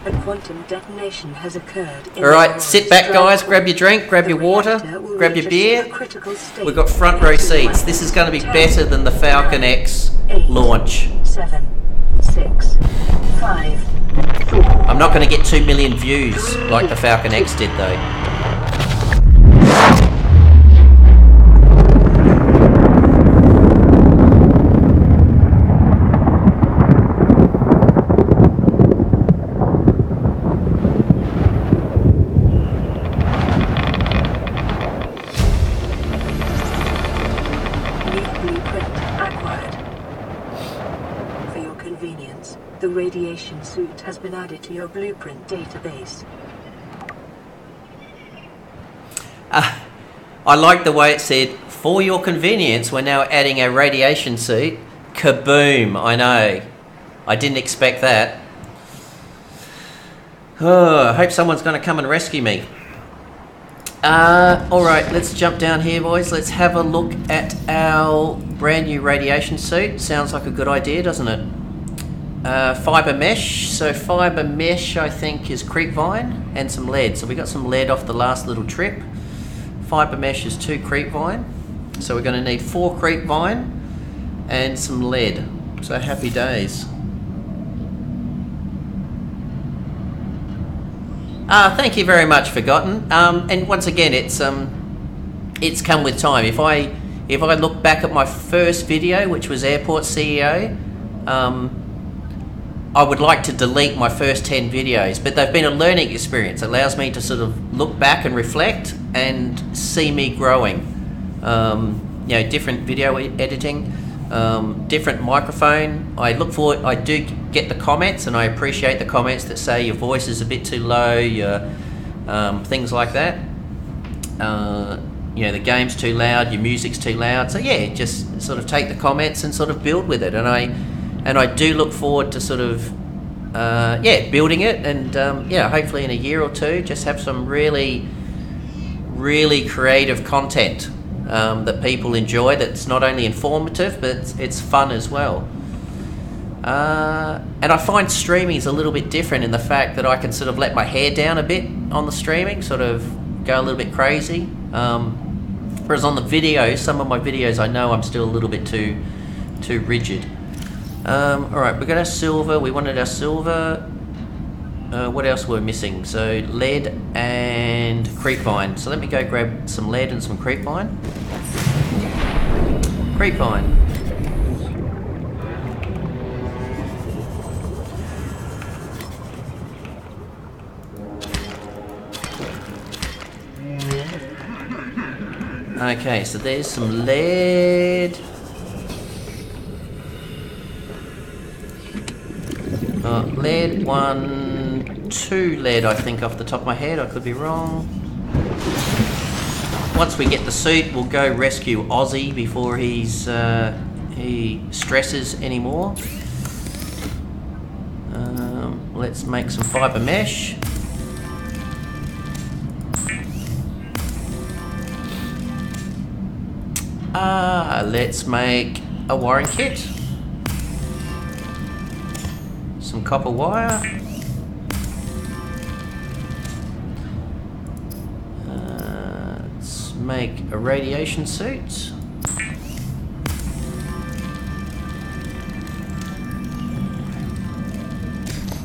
S2: A quantum detonation has occurred.
S1: All right, sit back, guys. Grab your drink, grab your water, grab your beer. We've got front row seats. This is going to be better than the Falcon X launch.
S2: 7, 6, 5, 4.
S1: I'm not going to get 2 million views like the Falcon X did, though.
S2: The radiation suit has been added to your blueprint database.
S1: I like the way it said, for your convenience, we're now adding a radiation suit. Kaboom, I know. I didn't expect that. Oh, I hope someone's going to come and rescue me. Alright, let's jump down here, boys. Let's have a look at our brand new radiation suit. Sounds like a good idea, doesn't it? Fibre mesh. So fibre mesh, I think, is creepvine and some lead. So we got some lead off the last little trip. Fibre mesh is 2 creepvine. So we're going to need 4 creepvine and some lead. So happy days. Thank you very much, Forgotten. And once again, it's come with time. If I look back at my first video, which was Airport CEO, I would like to delete my first 10 videos, but they've been a learning experience. It allows me to sort of look back and reflect and see me growing. You know, different video editing, different microphone. I do get the comments, and I appreciate the comments that say your voice is a bit too low, your things like that. You know, the game's too loud, your music's too loud. So yeah, just sort of take the comments and sort of build with it. And I do look forward to sort of, building it, and hopefully in a year or two, just have some really, really creative content that people enjoy. That's not only informative, but it's fun as well. And I find streaming is a little bit different in the fact that I can sort of let my hair down a bit on the streaming, sort of go a little bit crazy. Whereas on the videos, some of my videos, I know I'm still a little bit too rigid. Alright, we got our silver. We wanted our silver. What else were we missing? So lead and creepvine. So let me go grab some lead and some creepvine. Creepvine. Okay, so there's some lead. Lead, 1, 2 lead, I think, off the top of my head. I could be wrong. Once we get the suit, we'll go rescue Ozzy before he stresses anymore. Let's make some fibre mesh. Let's make a wiring kit. Some copper wire. Let's make a radiation suit.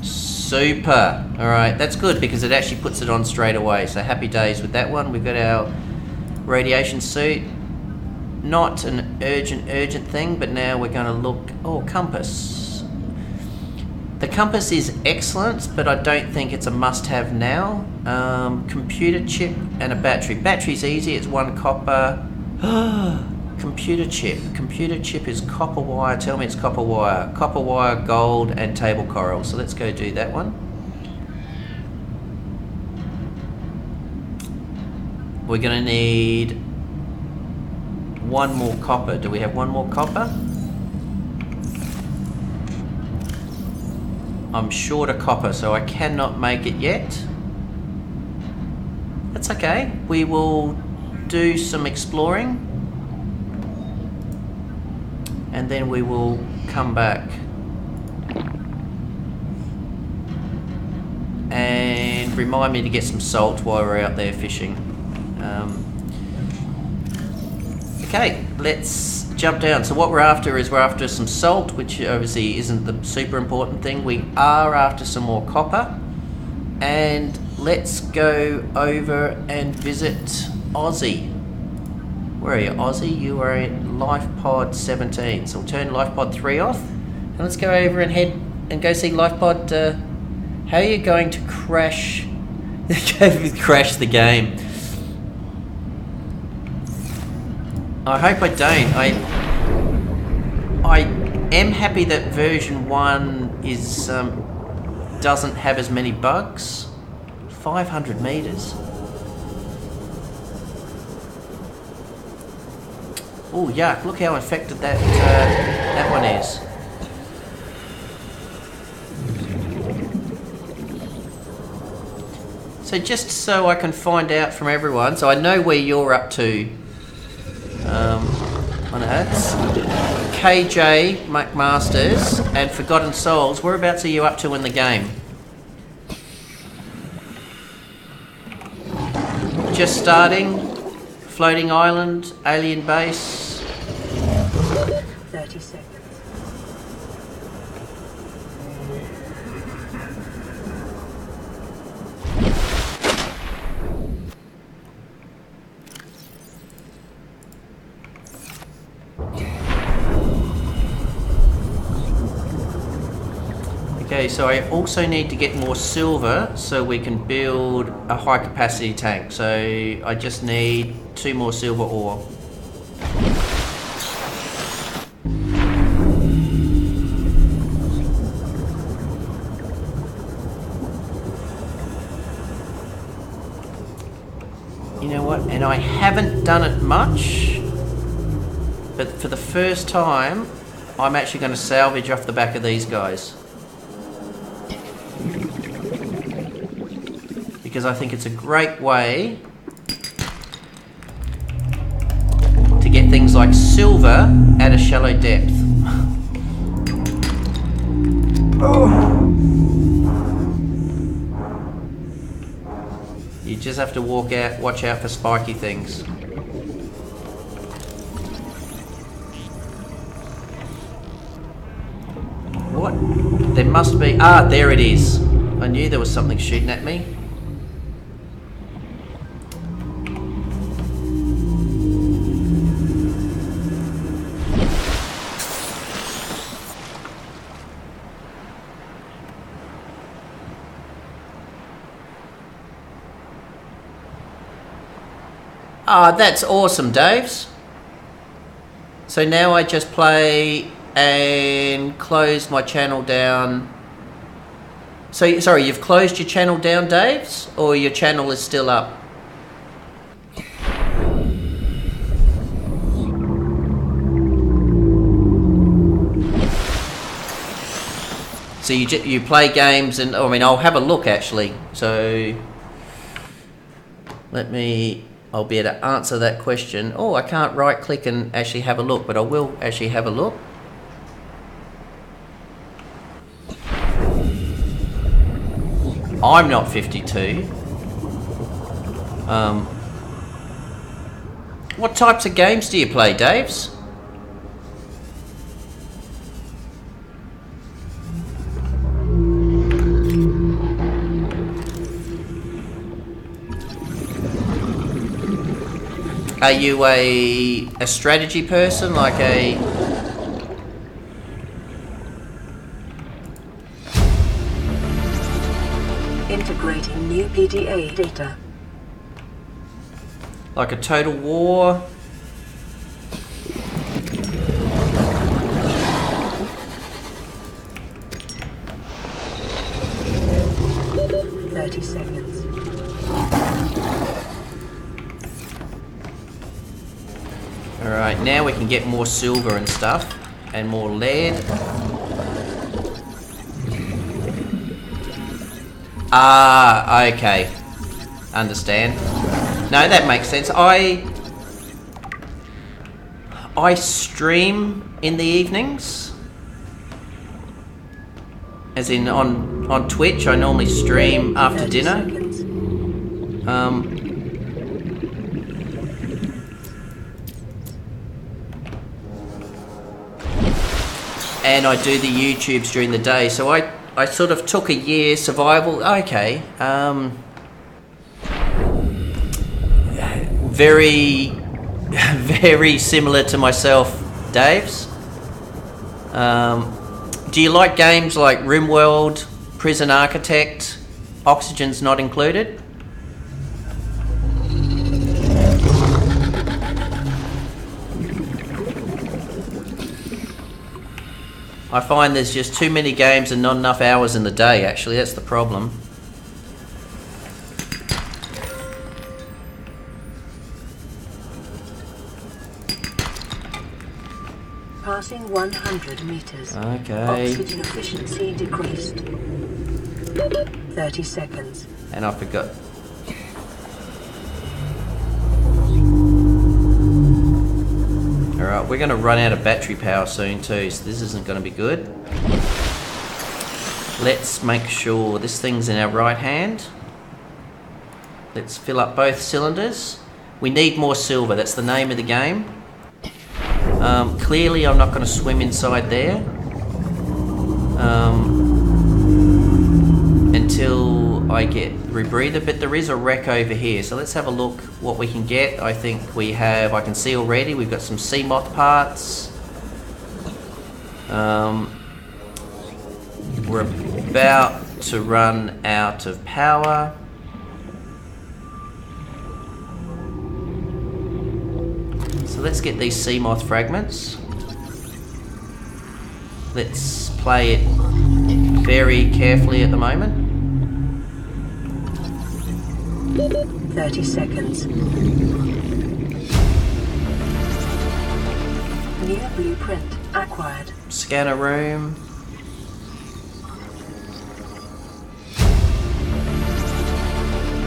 S1: Super. Alright, that's good because it actually puts it on straight away. So happy days with that one. We've got our radiation suit. Not an urgent thing, but now we're going to look... Oh, compass. The compass is excellent, but I don't think it's a must-have now. Computer chip and a battery. Battery's easy, it's 1 copper. Computer chip. Computer chip is copper wire. Tell me it's copper wire. Copper wire, gold, and table coral. So let's go do that one. We're going to need 1 more copper. Do we have 1 more copper? I'm short of copper, so I cannot make it yet. That's okay. We will do some exploring and then we will come back and remind me to get some salt while we're out there fishing. Okay, let's jump down. So what we're after some salt, which obviously isn't the super important thing. We are after some more copper, and let's go over and visit Aussie. Where are you, Aussie? You are in Life Pod 17. So we'll turn Life Pod 3 off, and let's go over and head and go see Life Pod. How are you going to crash the game? I hope I don't. I am happy that version 1 is doesn't have as many bugs. 500 meters. Oh yuck! Look how infected that one is. So just so I can find out from everyone, so I know where you're up to. On ads, KJ, McMasters, and Forgotten Souls. Whereabouts are you up to in the game? Just starting. Floating island, alien base.
S2: 30 seconds.
S1: Okay, so I also need to get more silver so we can build a high capacity tank. So I just need 2 more silver ore. You know what? And I haven't done it much, but for the first time, I'm actually going to salvage off the back of these guys. Because I think it's a great way to get things like silver at a shallow depth. You just have to watch out for spiky things. What? There must be... Ah, there it is. I knew there was something shooting at me. Ah, that's awesome, Daves. So now I just play and close my channel down. So, sorry, you've closed your channel down, Daves? Or your channel is still up? So you play games and... I mean, I'll have a look, actually. So... I'll be able to answer that question. Oh, I can't right click and actually have a look, but I will actually have a look. I'm not 52. What types of games do you play, Daves? Are you a strategy person, like a...
S2: Integrating new PDA data.
S1: Like a Total War? Alright, now we can get more silver and stuff, and more lead. Ah, okay. Understand. No, that makes sense. I stream in the evenings. As in on Twitch, I normally stream after dinner. And I do the YouTubes during the day, so I sort of took a year survival. Okay, very, very similar to myself, Dave's. Do you like games like RimWorld, Prison Architect, Oxygen's not included? I find there's just too many games and not enough hours in the day, actually. That's the problem.
S2: Passing 100 meters.
S1: Okay.
S2: Oxygen efficiency decreased. 30 seconds.
S1: And I forgot. Alright, we're going to run out of battery power soon too, so this isn't going to be good. Let's make sure this thing's in our right hand. Let's fill up both cylinders. We need more silver, that's the name of the game. Clearly I'm not going to swim inside there until I get rebreather, but there is a wreck over here, so let's have a look what we can get. I think we have, I can see already, we've got some sea moth parts. We're about to run out of power. So let's get these sea moth fragments. Let's play it very carefully at the moment.
S2: 30 seconds. New blueprint acquired.
S1: Scanner room.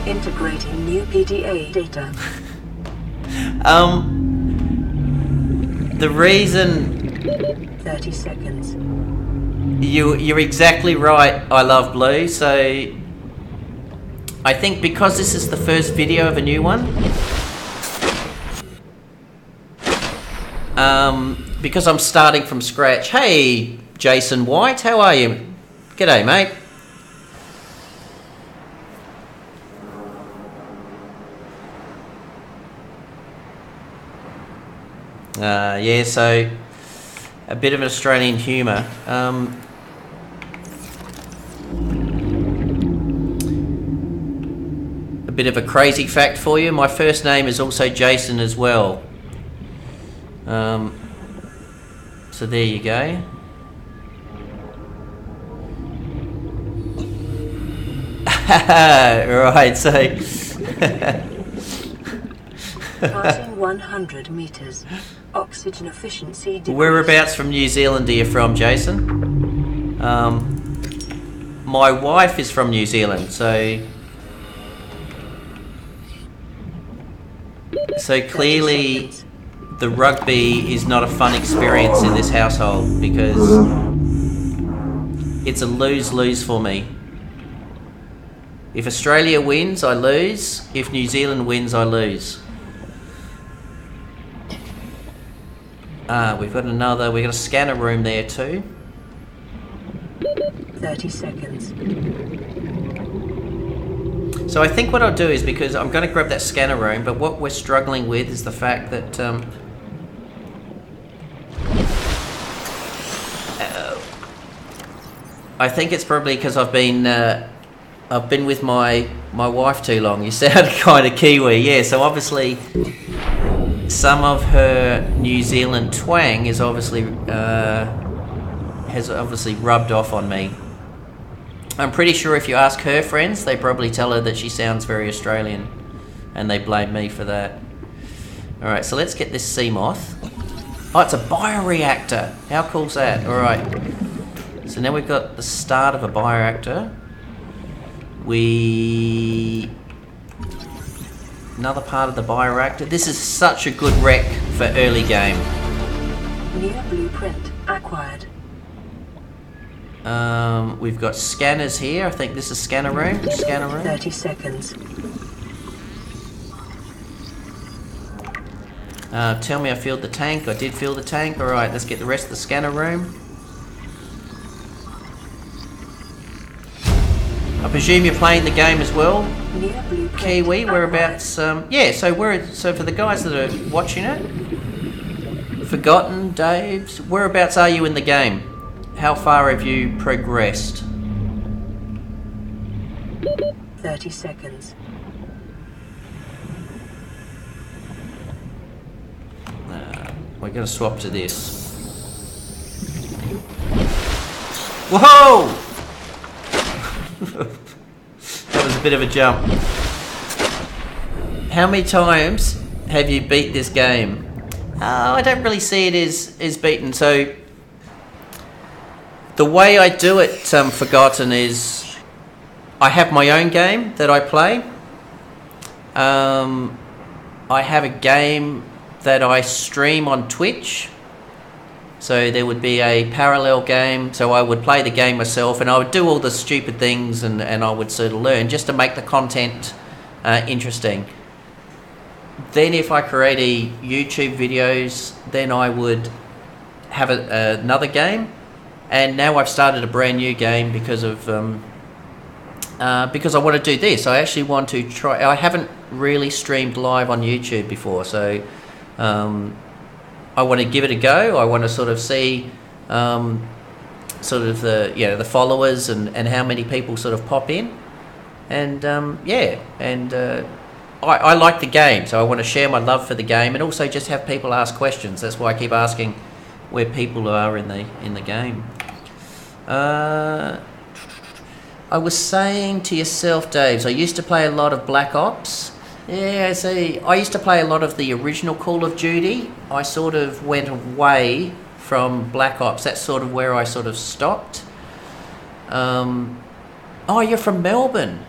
S2: Integrating new PDA data.
S1: The reason
S2: 30 seconds.
S1: you're exactly right, I love blue, so I think because this is the first video of a new one, because I'm starting from scratch. Hey, Jason White, how are you? G'day, mate. Yeah, so a bit of an Australian humour. A bit of a crazy fact for you, my first name is also Jason as well. So there you go. Right, so
S2: Passing 100 meters. Oxygen efficiency decreased.
S1: whereabouts from New Zealand are you from, Jason? My wife is from New Zealand, so clearly the rugby is not a fun experience in this household because it's a lose-lose for me. If Australia wins, I lose. If New Zealand wins, I lose. We've got a scanner room there too.
S2: 30 seconds.
S1: So I think what I'll do is, because I'm going to grab that scanner room, but what we're struggling with is the fact that I think it's probably because I've been with my wife too long. You sound kind of Kiwi, yeah. So obviously, some of her New Zealand twang is obviously has obviously rubbed off on me. I'm pretty sure if you ask her friends, they probably tell her that she sounds very Australian, and they blame me for that. All right, so let's get this sea moth. Oh, it's a bioreactor. How cool's that? All right. So now we've got the start of a bioreactor. Another part of the bioreactor. This is such a good rec for early game.
S2: New blueprint acquired.
S1: We've got scanners here. I think this is scanner room.
S2: 30 seconds.
S1: Tell me I filled the tank. I did fill the tank. Alright, let's get the rest of the scanner room. I presume you're playing the game as well, Kiwi. Whereabouts? Yeah. So for the guys that are watching it, Forgotten, Dave's. Whereabouts are you in the game? How far have you progressed?
S2: 30 seconds.
S1: We're going to swap to this. Whoa! That was a bit of a jump. How many times have you beat this game? I don't really see it as beaten. So the way I do it, Forgotten, is I have my own game that I play. I have a game that I stream on Twitch. So there would be a parallel game. So I would play the game myself and I would do all the stupid things and I would sort of learn just to make the content interesting. Then if I create a YouTube videos, then I would have another game. And now I've started a brand new game because of because I want to do this. I actually want to try. I haven't really streamed live on YouTube before, so I want to give it a go. I want to sort of see sort of the followers and how many people sort of pop in, and I like the game, so I want to share my love for the game and also just have people ask questions. That's why I keep asking where people are in the game. I was saying to yourself, Dave, I used to play a lot of Black Ops. Yeah, see, I used to play a lot of the original Call of Duty. I sort of went away from Black Ops. That's sort of where I sort of stopped. Oh, you're from Melbourne.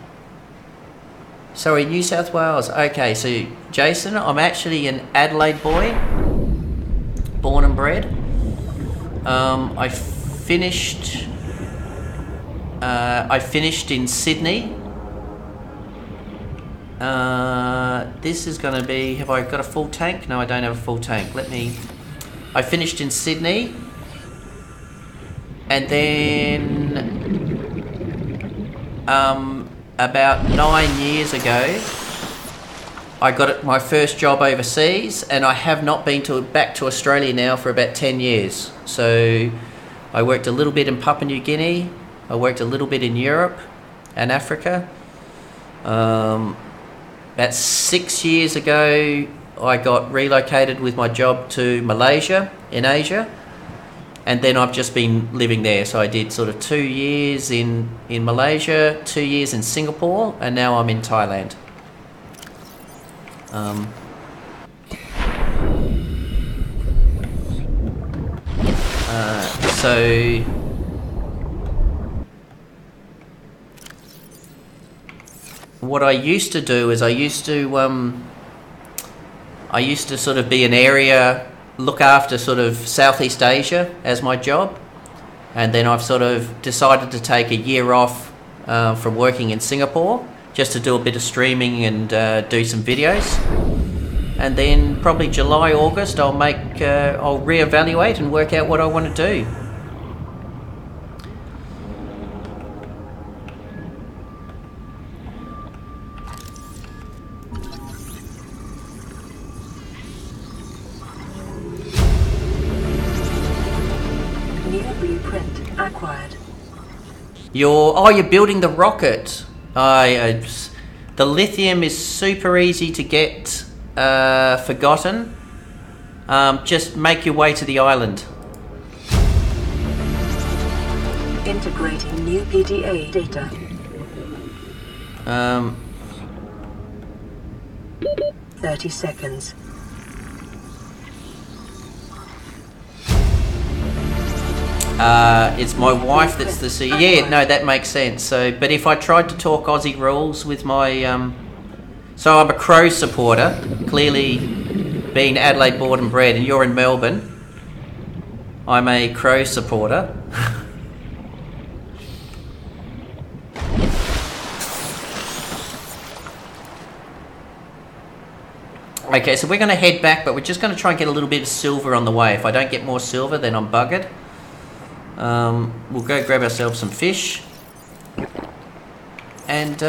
S1: Sorry, New South Wales. Okay, so Jason, I'm actually an Adelaide boy, born and bred. I finished in Sydney. This is going to be... Have I got a full tank? No, I don't have a full tank. I finished in Sydney. And then... about 9 years ago, I got my first job overseas, and I have not been back to Australia now for about 10 years. So I worked a little bit in Papua New Guinea. I worked a little bit in Europe and Africa. About 6 years ago, I got relocated with my job to Malaysia in Asia. And then I've just been living there. So I did sort of 2 years in Malaysia, 2 years in Singapore, and now I'm in Thailand. So what I used to do is I used to sort of be an area, look after sort of Southeast Asia as my job, and then I've sort of decided to take a year off from working in Singapore just to do a bit of streaming and do some videos, and then probably July, August I'll reevaluate and work out what I want to do. You're building the rocket. The lithium is super easy to get. Forgotten. Just make your way to the island.
S2: Integrating new PDA data. 30 seconds.
S1: It's my wife that's the CEO. Yeah, no, that makes sense. So, but if I tried to talk Aussie rules with my, so I'm a Crow supporter. Clearly, being Adelaide born and bred, and you're in Melbourne, I'm a Crow supporter. Okay, so we're going to head back, but we're just going to try and get a little bit of silver on the way. If I don't get more silver, then I'm buggered. We'll go grab ourselves some fish. And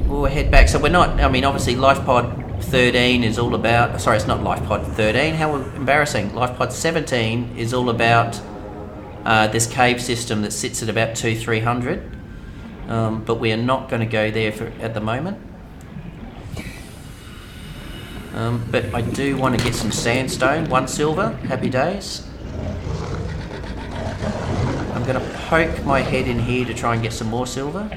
S1: we'll head back. So we're not, I mean, obviously LifePod 13 is all about, sorry, it's not LifePod 13, how embarrassing. LifePod 17 is all about this cave system that sits at about 200-300. But we are not going to go there at the moment. But I do want to get some sandstone, 1 silver, happy days. I'm going to poke my head in here to try and get some more silver.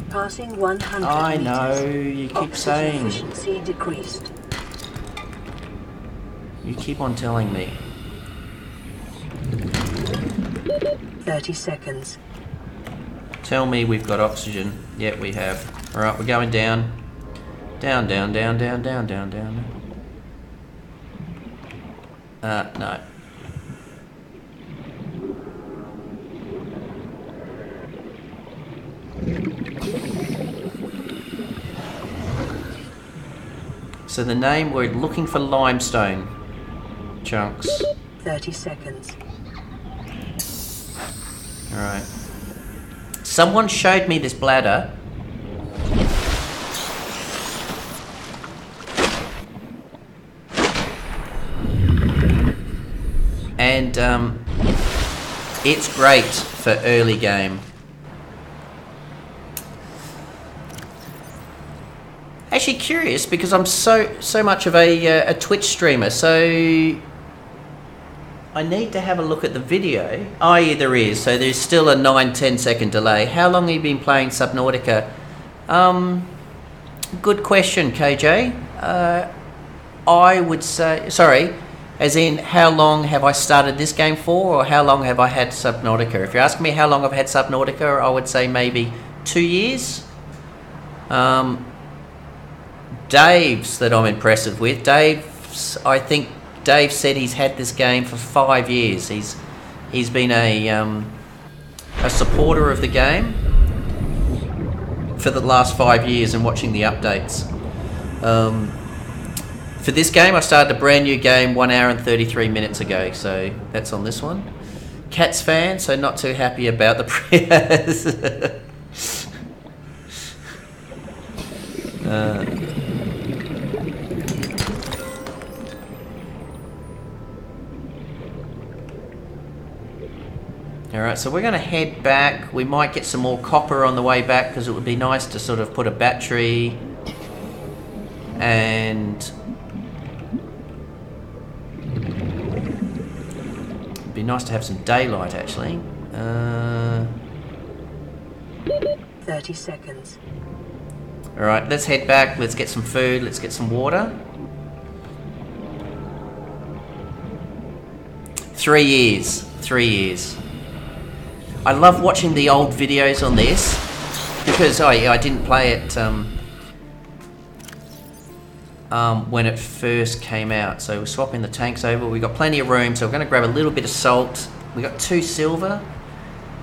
S2: Passing 100
S1: I
S2: meters.
S1: know, you keep
S2: Oxygen
S1: saying.
S2: efficiency decreased.
S1: You keep on telling me.
S2: 30 seconds.
S1: Tell me we've got oxygen. Yep, we have. Alright, we're going down. Down, down, down, down, down, down, down. No. So the name, we're looking for limestone chunks.
S2: 30 seconds.
S1: Alright. Someone showed me this bladder. And it's great for early game. Actually curious because I'm so much of a Twitch streamer, so I need to have a look at the video. Oh yeah, there is. So there's still a 9-10 second delay. How long have you been playing Subnautica? Good question, KJ. I would say, sorry, as in how long have I started this game for, or how long have I had Subnautica? If you're asking me how long I've had Subnautica, I would say maybe 2 years. Dave's that I'm impressive with. I think Dave said he's had this game for 5 years. He's been a supporter of the game for the last 5 years and watching the updates. For this game, I started a brand new game 1 hour and 33 minutes ago, so that's on this one. Cats fan, so not too happy about the prayers. Alright, so we're going to head back. We might get some more copper on the way back because it would be nice to sort of put a battery and it'd be nice to have some daylight actually.
S2: 30 seconds.
S1: Alright, let's head back. Let's get some food. Let's get some water. 3 years. 3 years. I love watching the old videos on this because I didn't play it when it first came out. So we're swapping the tanks over. We've got plenty of room, so we're going to grab a little bit of salt. We got 2 silver,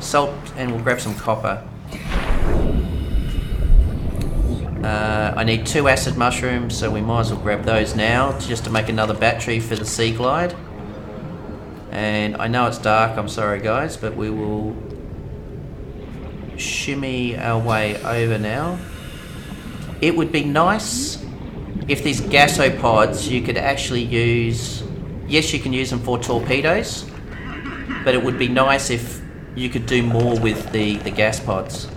S1: salt, and we'll grab some copper. I need 2 acid mushrooms, so we might as well grab those now just to make another battery for the Sea Glide. And I know it's dark, I'm sorry guys, but we will shimmy our way over now. It would be nice if these gasopods you could actually use, yes you can use them for torpedoes, but it would be nice if you could do more with the gas pods.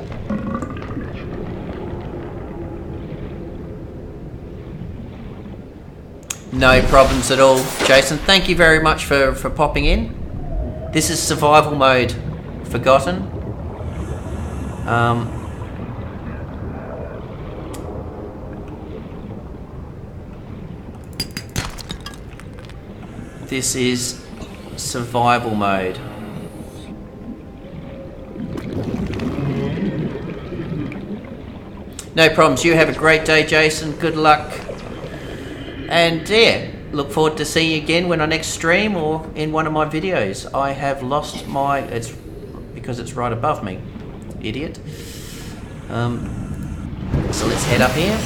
S1: No problems at all, Jason. Thank you very much for popping in. This is survival mode, Forgotten. This is survival mode. No problems. You have a great day, Jason. Good luck. And yeah, look forward to seeing you again when I next stream or in one of my videos. I have lost my... It's because it's right above me. Idiot. So let's head up here.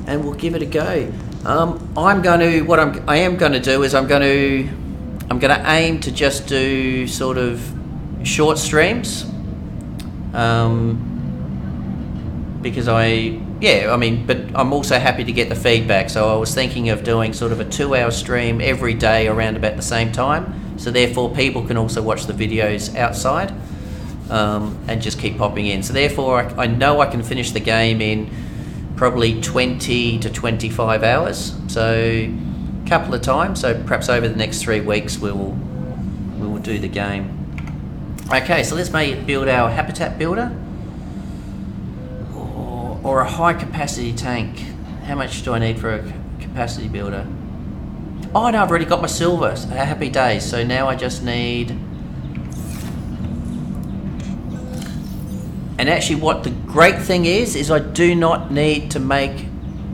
S1: And we'll give it a go. I'm going to... What I am going to do is I'm going to aim to just do sort of short streams. Because but I'm also happy to get the feedback. So I was thinking of doing sort of a 2-hour stream every day around about the same time. So therefore people can also watch the videos outside and just keep popping in. So therefore I know I can finish the game in probably 20 to 25 hours. So a couple of times. So perhaps over the next 3 weeks we will do the game. Okay, so let's build our habitat builder. Or a high capacity tank. How much do I need for a capacity builder? Oh no, I've already got my silver. Happy days. So now I just need... And actually what the great thing is I do not need to make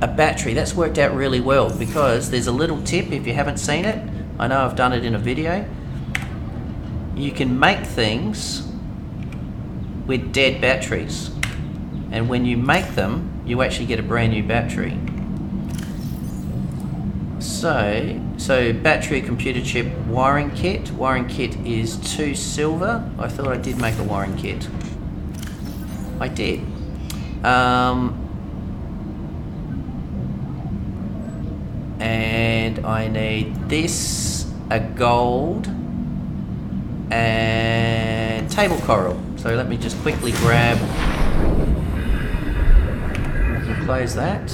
S1: a battery. That's worked out really well because there's a little tip if you haven't seen it. I know I've done it in a video. You can make things with dead batteries. And when you make them, you actually get a brand new battery. So battery, computer chip, wiring kit. Wiring kit is 2 silver. I thought I did make a wiring kit. I did. And I need this, a gold, and table coral. So let me just quickly grab... Close that.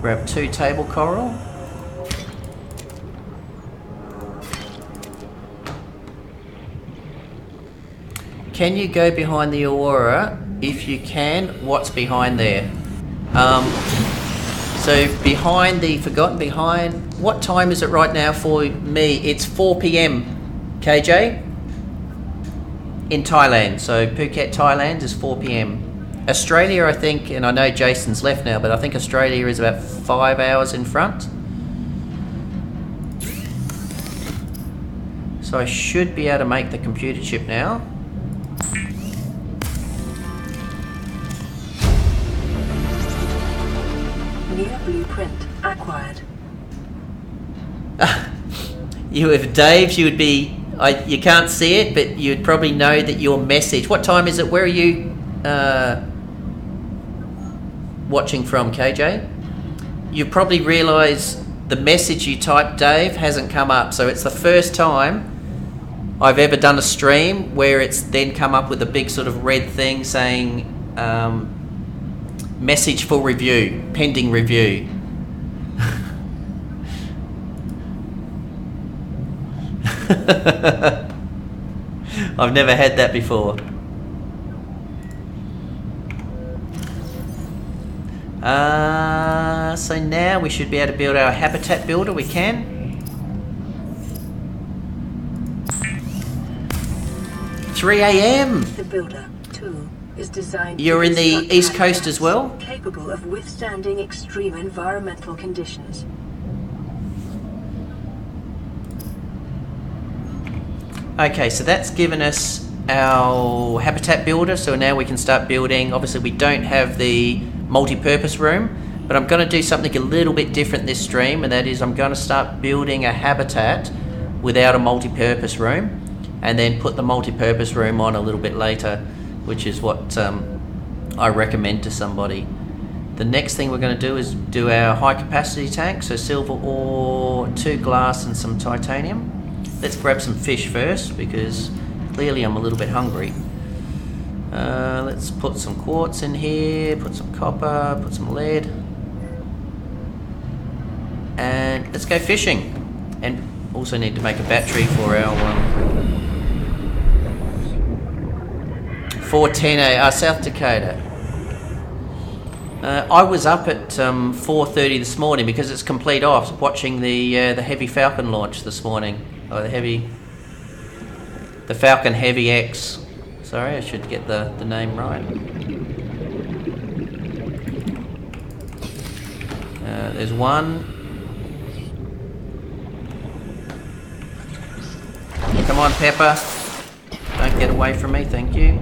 S1: Grab 2 table coral. Can you go behind the aura? If you can, what's behind there? So behind the what time is it right now for me? It's 4 PM, KJ, in Thailand. So Phuket, Thailand is 4 PM. Australia, I think, and I know Jason's left now, but I think Australia is about 5 hours in front. So I should be able to make the computer chip now.
S2: New blueprint acquired.
S1: You have Dave's, you would be... you can't see it, but you'd probably know that your message... What time is it? Where are you... watching from, KJ? You probably realise the message you typed, Dave, hasn't come up. So it's the first time I've ever done a stream where it's then come up with a big sort of red thing saying message for review, pending review. I've never had that before. So now we should be able to build our habitat builder. We can. $3 AM.
S2: The builder tool is designed.
S1: You're in the East Coast as well?
S2: Capable of withstanding extreme environmental conditions.
S1: Okay, so that's given us our habitat builder. So now we can start building. Obviously, we don't have the multi-purpose room, but I'm going to do something a little bit different this stream, and that is I'm going to start building a habitat without a multi-purpose room, and then put the multi-purpose room on a little bit later, which is what I recommend to somebody. The next thing we're going to do is do our high capacity tank, so silver ore, 2 glass and some titanium. Let's grab some fish first because clearly I'm a little bit hungry. Let's put some quartz in here, put some copper, put some lead, and let's go fishing. And also need to make a battery for our 410A, South Dakota. I was up at 4:30 this morning because it's complete off, watching the Heavy Falcon launch this morning. Oh, the Falcon Heavy X. Sorry, I should get the name right. There's one. Come on, Pepper. Don't get away from me, thank you.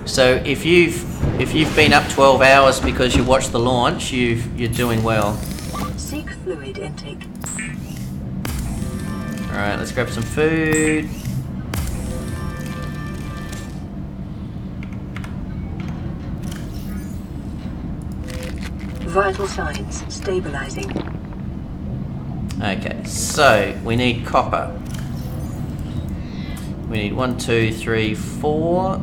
S1: So if you've been up 12 hours because you watched the launch, you're doing well.
S2: Seek fluid intake.
S1: All right, let's grab some food.
S2: Vital signs stabilizing.
S1: Okay, so we need copper. We need 1, 2, 3, 4.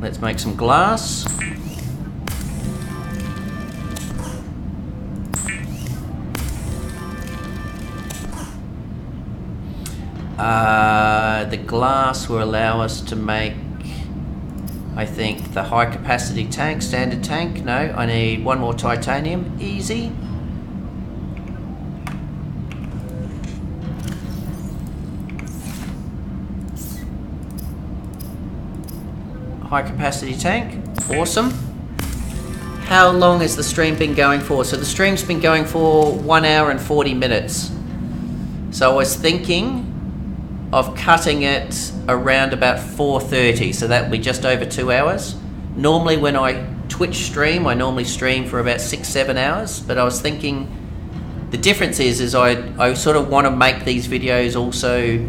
S1: Let's make some glass. The glass will allow us to make, I think, the high capacity tank, standard tank. No, I need one more titanium. Easy. High capacity tank. Awesome. How long has the stream been going for? So the stream's been going for 1 hour and 40 minutes. So I was thinking of cutting it around about 4:30, so that would be just over 2 hours. Normally when I Twitch stream, I normally stream for about 6-7 hours, but I was thinking the difference is I sort of want to make these videos also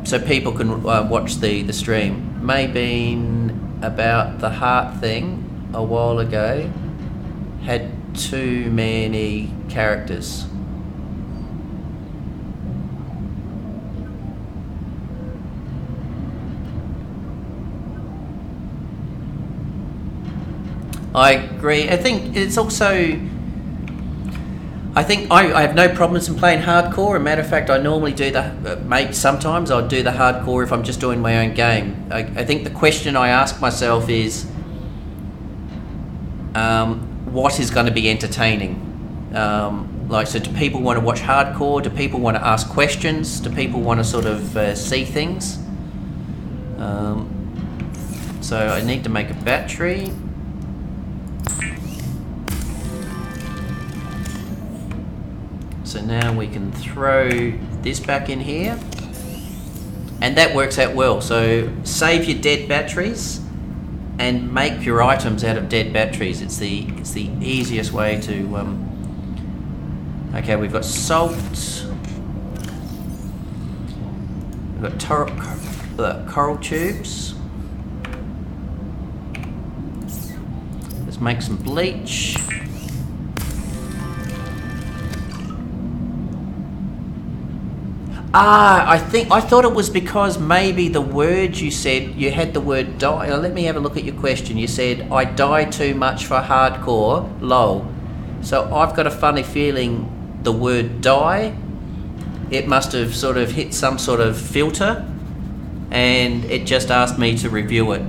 S1: so people can watch the stream. Maybe about the heart thing a while ago had too many characters. I agree. I think it's also... I think I have no problems in playing hardcore. As a matter of fact, I normally do sometimes I'll do the hardcore if I'm just doing my own game. I think the question I ask myself is, what is going to be entertaining? So do people want to watch hardcore? Do people want to ask questions? Do people want to sort of see things? So I need to make a battery. So now we can throw this back in here, and that works out well. So save your dead batteries and make your items out of dead batteries. It's the easiest way to. Okay, we've got salt. We've got coral tubes. Let's make some bleach. I thought it was because maybe the word you said, you had the word die. Let me have a look at your question. You said, I die too much for hardcore, lol. So I've got a funny feeling the word die, it must have sort of hit some sort of filter and it just asked me to review it.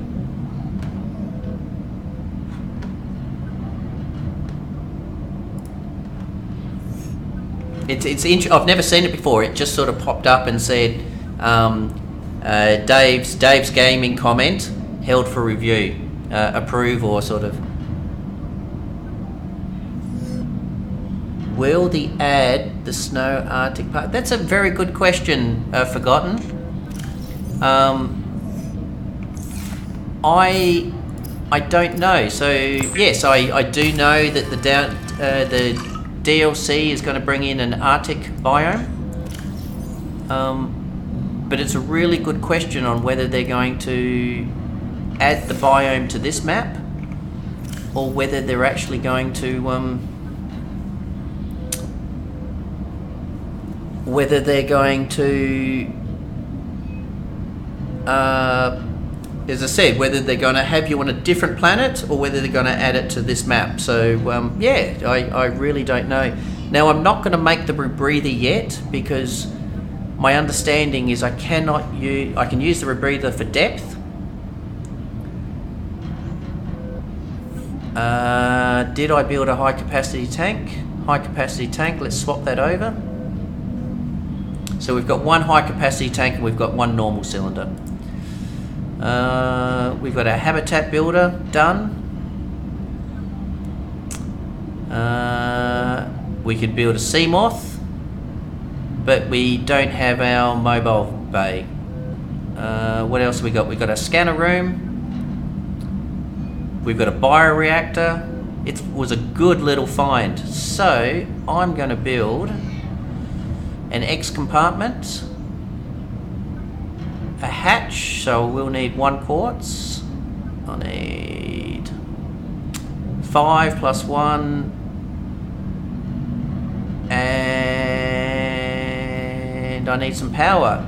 S1: I've never seen it before. It just sort of popped up and said, Dave's gaming comment held for review, approve or sort of. Will the snow Arctic part? That's a very good question, Forgotten. I don't know. So yes, I do know that the DLC is going to bring in an Arctic biome, but it's a really good question on whether they're going to add the biome to this map or whether they're actually going to as I said, whether they're going to have you on a different planet or whether they're going to add it to this map. So yeah, I really don't know. Now I'm not going to make the rebreather yet because my understanding is I can use the rebreather for depth. Did I build a high capacity tank? High capacity tank, let's swap that over. So we've got one high capacity tank and we've got one normal cylinder. We've got our habitat builder done. We could build a sea moth, but we don't have our mobile bay. What else have we got? We've got a scanner room. We've got a bioreactor. It was a good little find. So I'm going to build an X compartment, a hatch, so we'll need 1 quartz. I need 5 plus 1, and I need some power.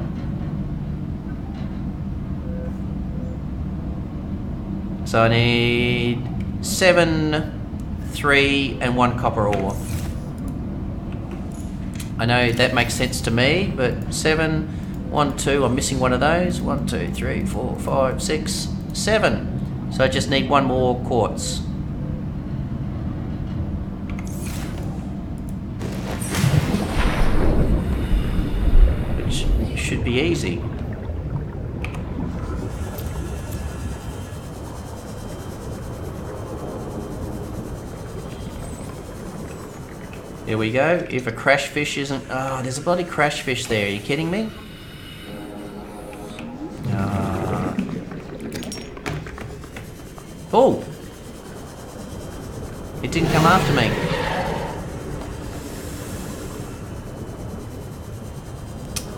S1: So I need 7, 3 and 1 copper ore. I know that makes sense to me, but 7, 1, 2, I'm missing one of those. 1, 2, 3, 4, 5, 6, 7. So I just need 1 more quartz. Which should be easy. There we go. If a crash fish isn't... Oh, there's a bloody crash fish there. Are you kidding me? Oh! It didn't come after me.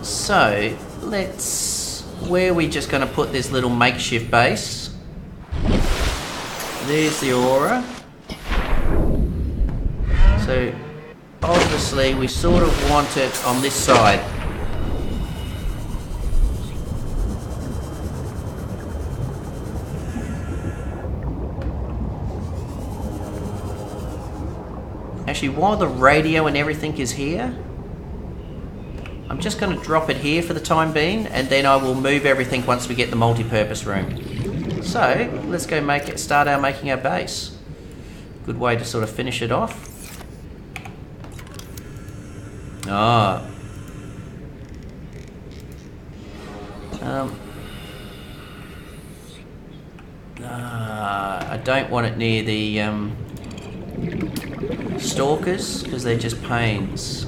S1: So, let's... Where are we just going to put this little makeshift base? There's the aura. So... Obviously, we sort of want it on this side. Actually, while the radio and everything is here, I'm just going to drop it here for the time being, and then I will move everything once we get the multi-purpose room. So, let's go start making our base. Good way to sort of finish it off. I don't want it near the stalkers because they're just pains.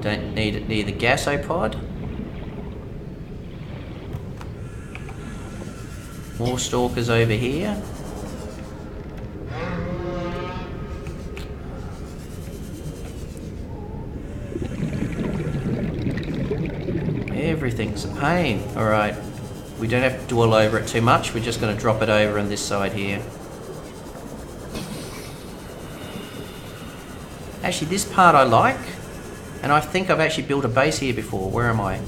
S1: Don't need it near the gasopod. More stalkers over here. Everything's a pain. Alright, we don't have to dwell over it too much, we're just going to drop it over on this side here. Actually, this part I like, and I think I've actually built a base here before. Where am I?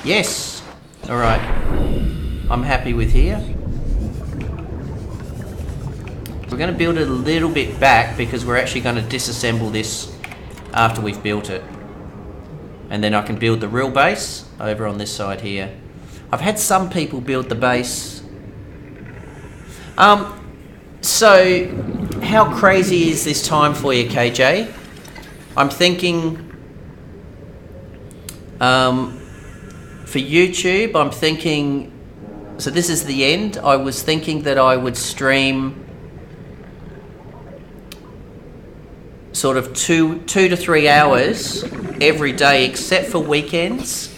S1: Yes! Alright, I'm happy with here. We're going to build it a little bit back because we're actually going to disassemble this after we've built it. And then I can build the real base over on this side here. I've had some people build the base. So, how crazy is this time for you, KJ? I'm thinking, for YouTube, I'm thinking, so this is the end. I was thinking that I would stream sort of 2 to 3 hours every day except for weekends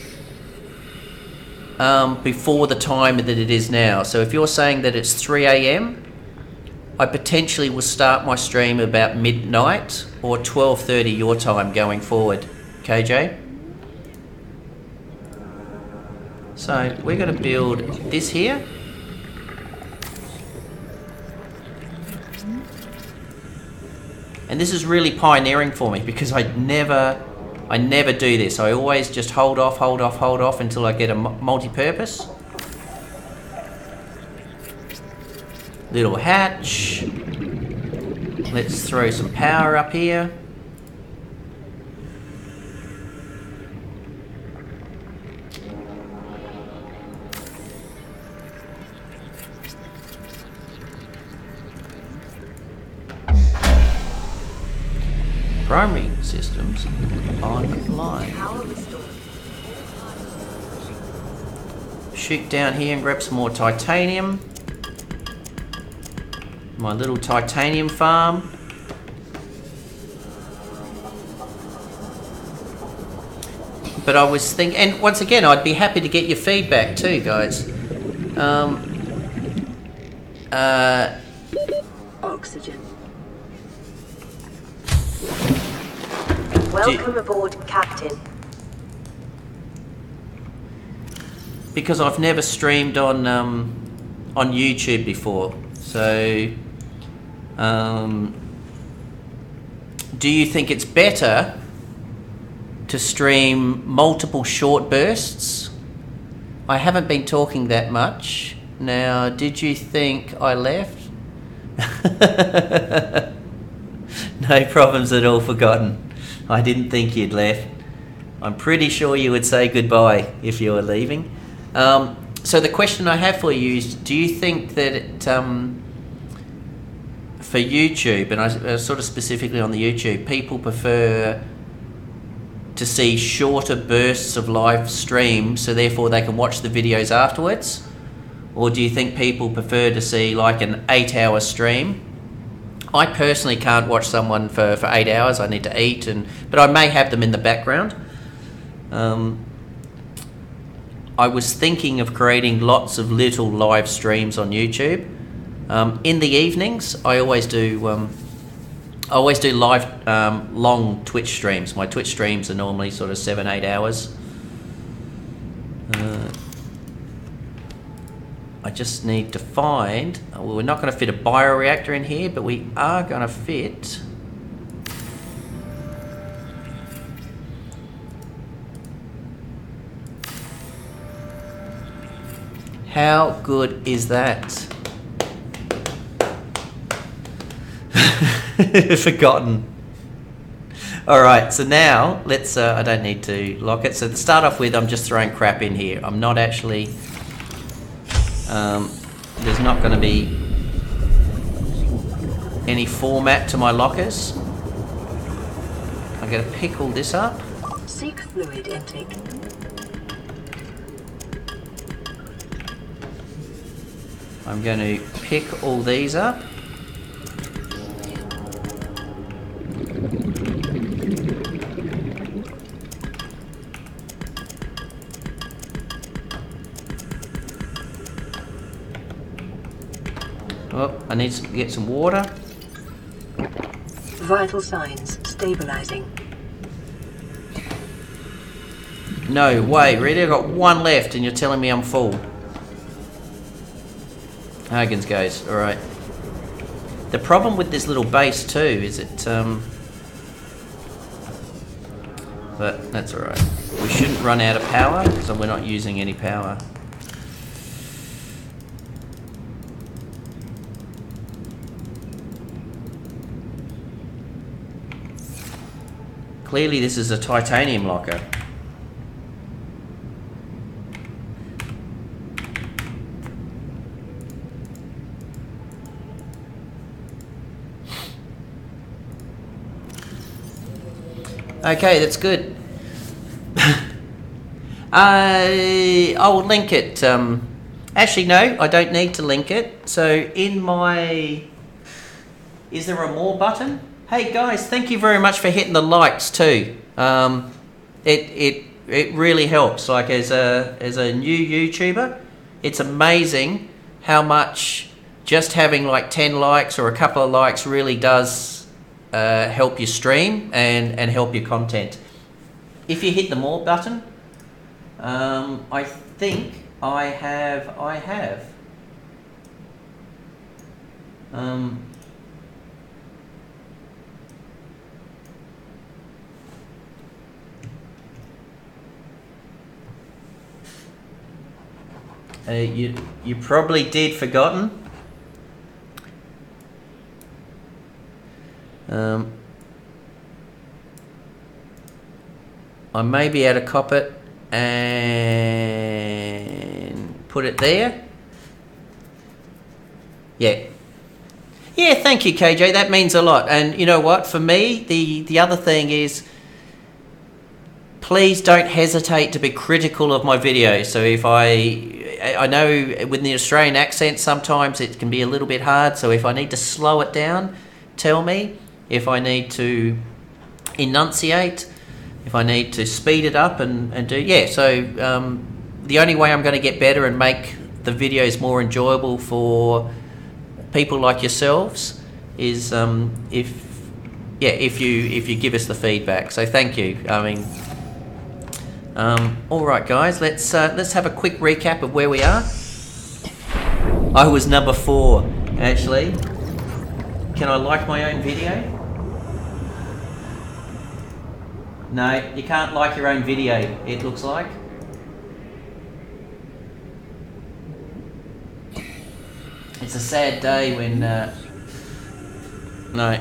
S1: before the time that it is now. So if you're saying that it's 3 a.m, I potentially will start my stream about midnight or 12:30 your time going forward, KJ. So we're going to build this here. And this is really pioneering for me because I never do this. I always just hold off until I get a multi-purpose. Little hatch. Let's throw some power up here. Primary systems online. Shoot down here and grab some more titanium. My little titanium farm. But I was thinking, and once again, I'd be happy to get your feedback too, guys.
S2: Oxygen. Welcome aboard, Captain.
S1: Because I've never streamed on YouTube before, so do you think it's better to stream multiple short bursts? I haven't been talking that much. Now, did you think I left? No problems at all, Forgotten. I didn't think you'd left. I'm pretty sure you would say goodbye if you were leaving. So the question I have for you is, do you think that it, for YouTube, and I sort of specifically on the YouTube, people prefer to see shorter bursts of live stream so therefore they can watch the videos afterwards? Or do you think people prefer to see like an 8-hour stream? I personally can't watch someone for 8 hours. I need to eat, but I may have them in the background. I was thinking of creating lots of little live streams on YouTube. In the evenings, I always do live long Twitch streams. My Twitch streams are normally sort of 7-8 hours. I just need to find, well, we're not going to fit a bioreactor in here, but we are going to fit how good is that? Forgotten. Alright, so now let's, I don't need to lock it. So to start off with, I'm just throwing crap in here. I'm not actually, there's not going to be any format to my lockers. I'm going to pick all this up.
S2: Seek fluid intake.
S1: I'm going to pick all these up. Oh, I need to get some water.
S2: Vital signs stabilizing.
S1: No way, really? I've got one left and you're telling me I'm full. Huggins goes, alright. The problem with this little base too is it, but that's alright. We shouldn't run out of power because we're not using any power. Clearly this is a titanium locker. Okay, that's good. I'll link it. Actually, no, I don't need to link it. So in my... Is there a more button? Hey guys, thank you very much for hitting the likes too. It really helps. Like as a new YouTuber, it's amazing how much just having like 10 likes or a couple of likes really does help your stream and help your content. If you hit the more button, I think I have. You probably did Forgotten. I may be able to cop it and put it there. Yeah, Yeah, thank you, KJ. That means a lot. And you know what? For me, the other thing is, please don't hesitate to be critical of my videos. So if I know with the Australian accent sometimes it can be a little bit hard. So if I need to slow it down, tell me. If I need to enunciate, if I need to speed it up and do, yeah. So the only way I'm going to get better and make the videos more enjoyable for people like yourselves is if you give us the feedback. So thank you. I mean, all right, guys. Let's have a quick recap of where we are. I was number 4, actually. Can I like my own video? No, you can't like your own video, it looks like. It's a sad day when, no.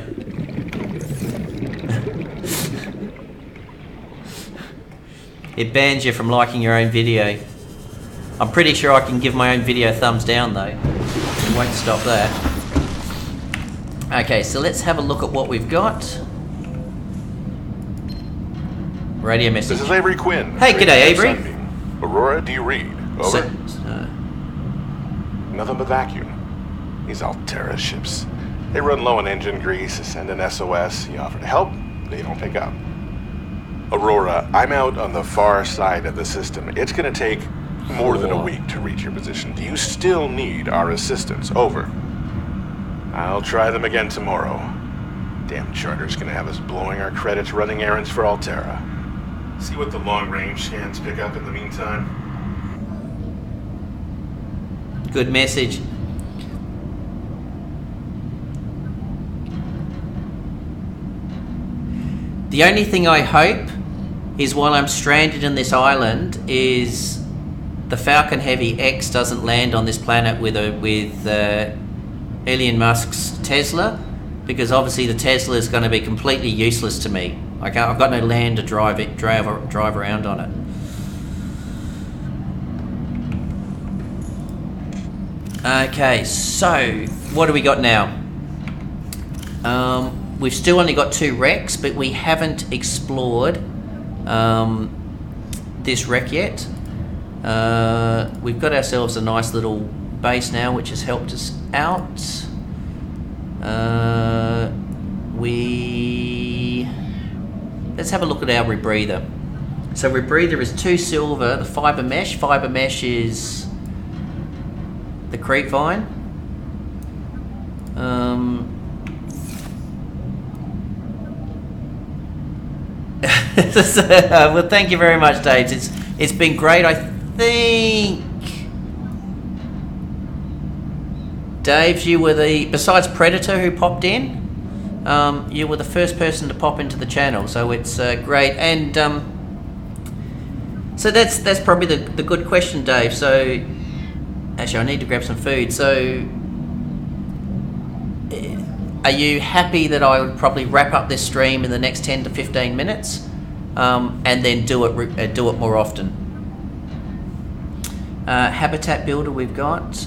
S1: It bans you from liking your own video. I'm pretty sure I can give my own video a thumbs down though. It won't stop that. Okay, so let's have a look at what we've got. Radio message.
S7: This is Avery Quinn.
S1: Hey, g'day, Avery.
S7: Sunbeam. Aurora, do you read? Over. Nothing but vacuum. These Alterra ships. They run low on engine grease, send an SOS, you offer to help, they don't pick up. Aurora, I'm out on the far side of the system. It's gonna take more than a week to reach your position. Do you still need our assistance? Over. I'll try them again tomorrow. Damn charter's gonna have us blowing our credits running errands for Alterra. See what the long-range scans pick up in the meantime.
S1: Good message. The only thing I hope is while I'm stranded in this island is the Falcon Heavy X doesn't land on this planet with Elon Musk's Tesla, because obviously the Tesla is going to be completely useless to me. I've got no land to drive around on it. Okay, so what do we got now? We've still only got 2 wrecks, but we haven't explored this wreck yet. We've got ourselves a nice little base now, which has helped us out. Let's have a look at our rebreather. So rebreather is 2 silver, the fiber mesh. Fiber mesh is the creep vine. Well, thank you very much, Dave. It's been great. I think, Dave, you were besides Predator who popped in, you were the first person to pop into the channel, so it's great. And so that's probably the good question, Dave. So actually, I need to grab some food. So are you happy that I would probably wrap up this stream in the next 10 to 15 minutes, and then do it more often? Habitat builder we've got.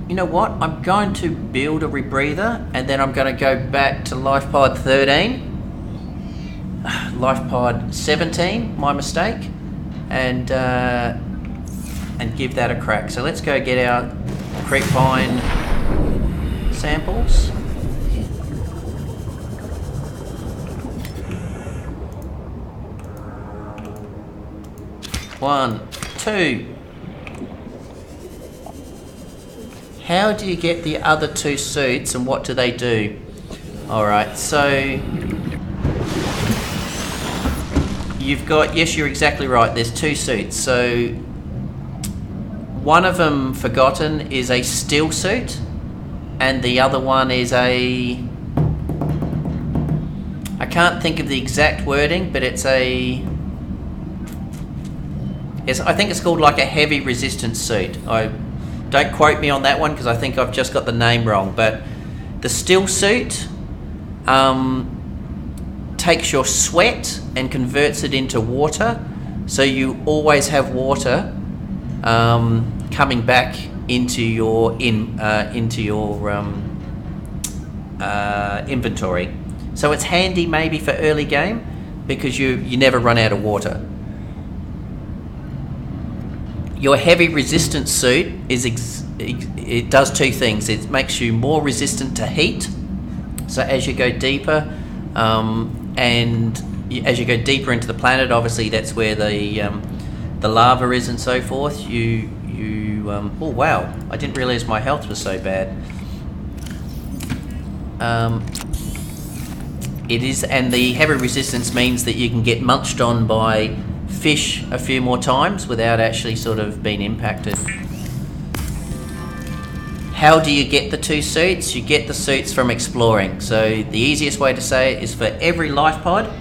S1: You know what? I'm going to build a rebreather, and then I'm going to go back to life pod 13, life pod 17. My mistake, and give that a crack. So let's go get our creep vine samples. One, two. How do you get the other 2 suits, and what do they do? Alright, so you've got, yes, you're exactly right, there's 2 suits. So one of them, forgotten, is a steel suit, and the other one is I can't think of the exact wording, but I think it's called like a heavy resistance suit. Don't quote me on that one, because I think I've just got the name wrong. But the steel suit takes your sweat and converts it into water, so you always have water coming back into your inventory. So it's handy maybe for early game because you never run out of water. Your heavy resistance suit it does two things. It makes you more resistant to heat. So as you go deeper, as you go deeper into the planet, obviously that's where the lava is and so forth. Oh wow! I didn't realise my health was so bad. It is, and the heavy resistance means that you can get munched on by fish a few more times without actually sort of being impacted. How do you get the two suits? You get the suits from exploring. So the easiest way to say it is for every life pod,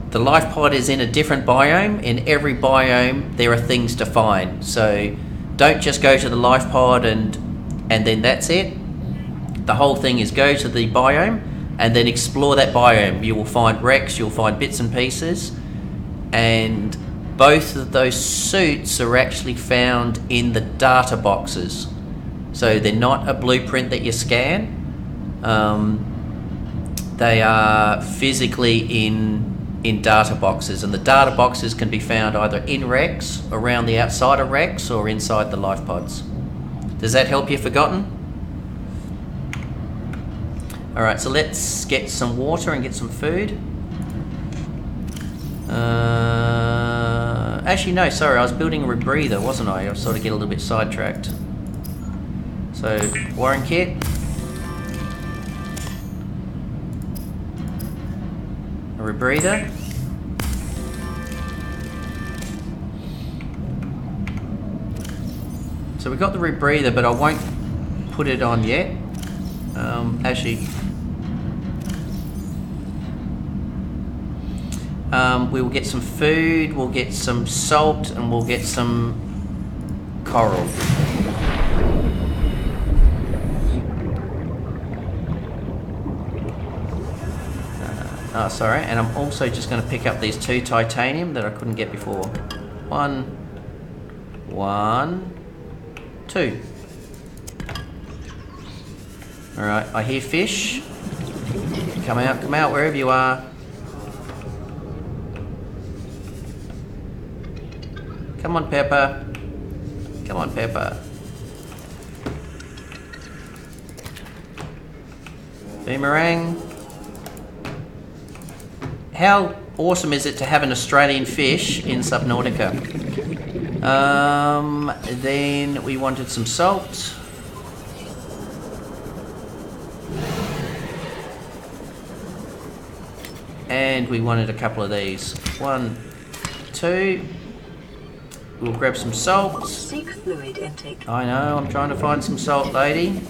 S1: the life pod is in a different biome. In every biome there are things to find. So don't just go to the life pod and then that's it. The whole thing is go to the biome and then explore that biome. You will find wrecks, you'll find bits and pieces, and both of those suits are actually found in the data boxes. So they're not a blueprint that you scan. They are physically in data boxes, and the data boxes can be found either in wrecks, around the outside of wrecks, or inside the life pods. Does that help you, Forgotten? Alright, so let's get some water and get some food. Actually no, sorry, I was building a rebreather, wasn't I? I sort of get a little bit sidetracked. So, Warren kit. A rebreather. So we got the rebreather, but I won't put it on yet. Actually, we will get some food, we'll get some salt, and we'll get some coral. Oh, sorry, and I'm also just going to pick up these 2 titanium that I couldn't get before. 1, 2. Alright, I hear fish. Come out, wherever you are. Come on, Pepper. Come on, Pepper. Boomerang. How awesome is it to have an Australian fish in Subnautica? Then we wanted some salt. And we wanted a couple of these. 1, 2. We'll grab some salt.
S2: Seek fluid intake.
S1: I know, I'm trying to find some salt, lady.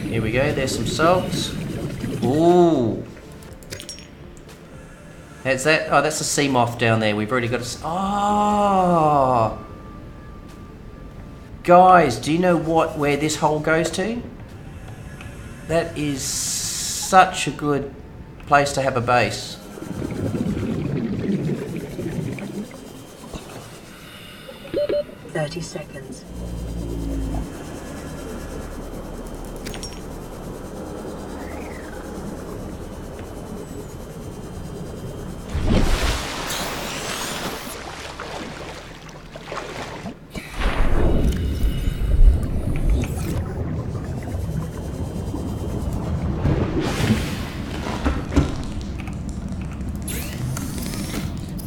S1: Here we go, there's some salt. Ooh. That's that. Oh, that's a sea moth down there. We've already got a... Oh! Guys, do you know where this hole goes to? That is such a good place to have a base.
S2: Seconds.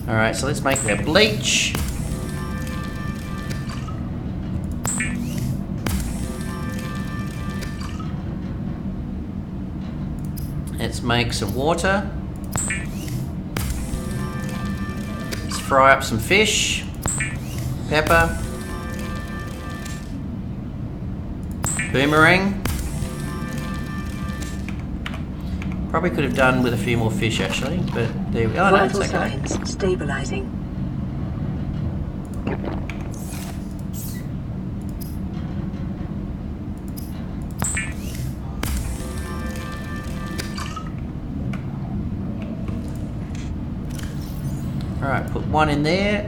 S1: Alright, so let's make our bleach. Let's make some water. Let's fry up some fish. Pepper. Boomerang. Probably could have done with a few more fish actually, but there we go. Oh, no, it's okay.
S2: Signs stabilizing.
S1: Alright, put one in there.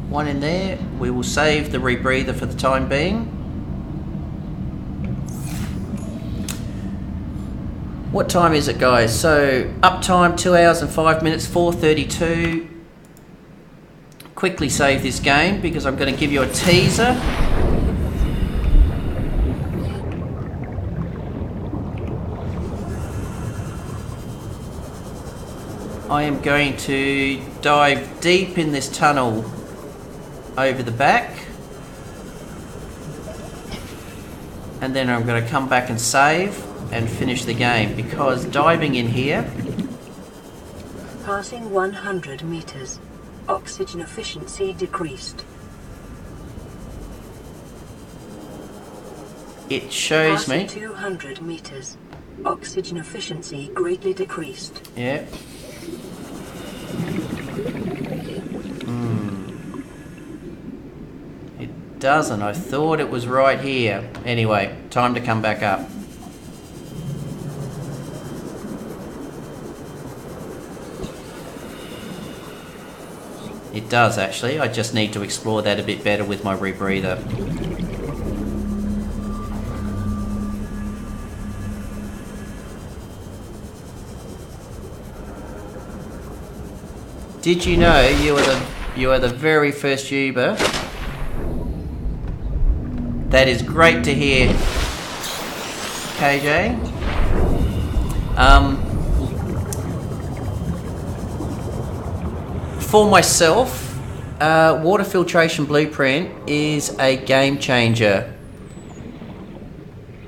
S1: One in there. We will save the rebreather for the time being. What time is it, guys? So, uptime 2 hours and 5 minutes, 4:32. Quickly save this game because I'm going to give you a teaser. I am going to dive deep in this tunnel over the back, and then I'm going to come back and save and finish the game, because diving in here...
S2: Passing 100 meters. Oxygen efficiency decreased.
S1: It shows me...
S2: Passing 200 meters. Oxygen efficiency greatly decreased.
S1: Yeah. It doesn't. I thought it was right here. Anyway, time to come back up. It does, actually. I just need to explore that a bit better with my rebreather. Did you know you are the very first Uber? That is great to hear, KJ. For myself, water filtration blueprint is a game changer.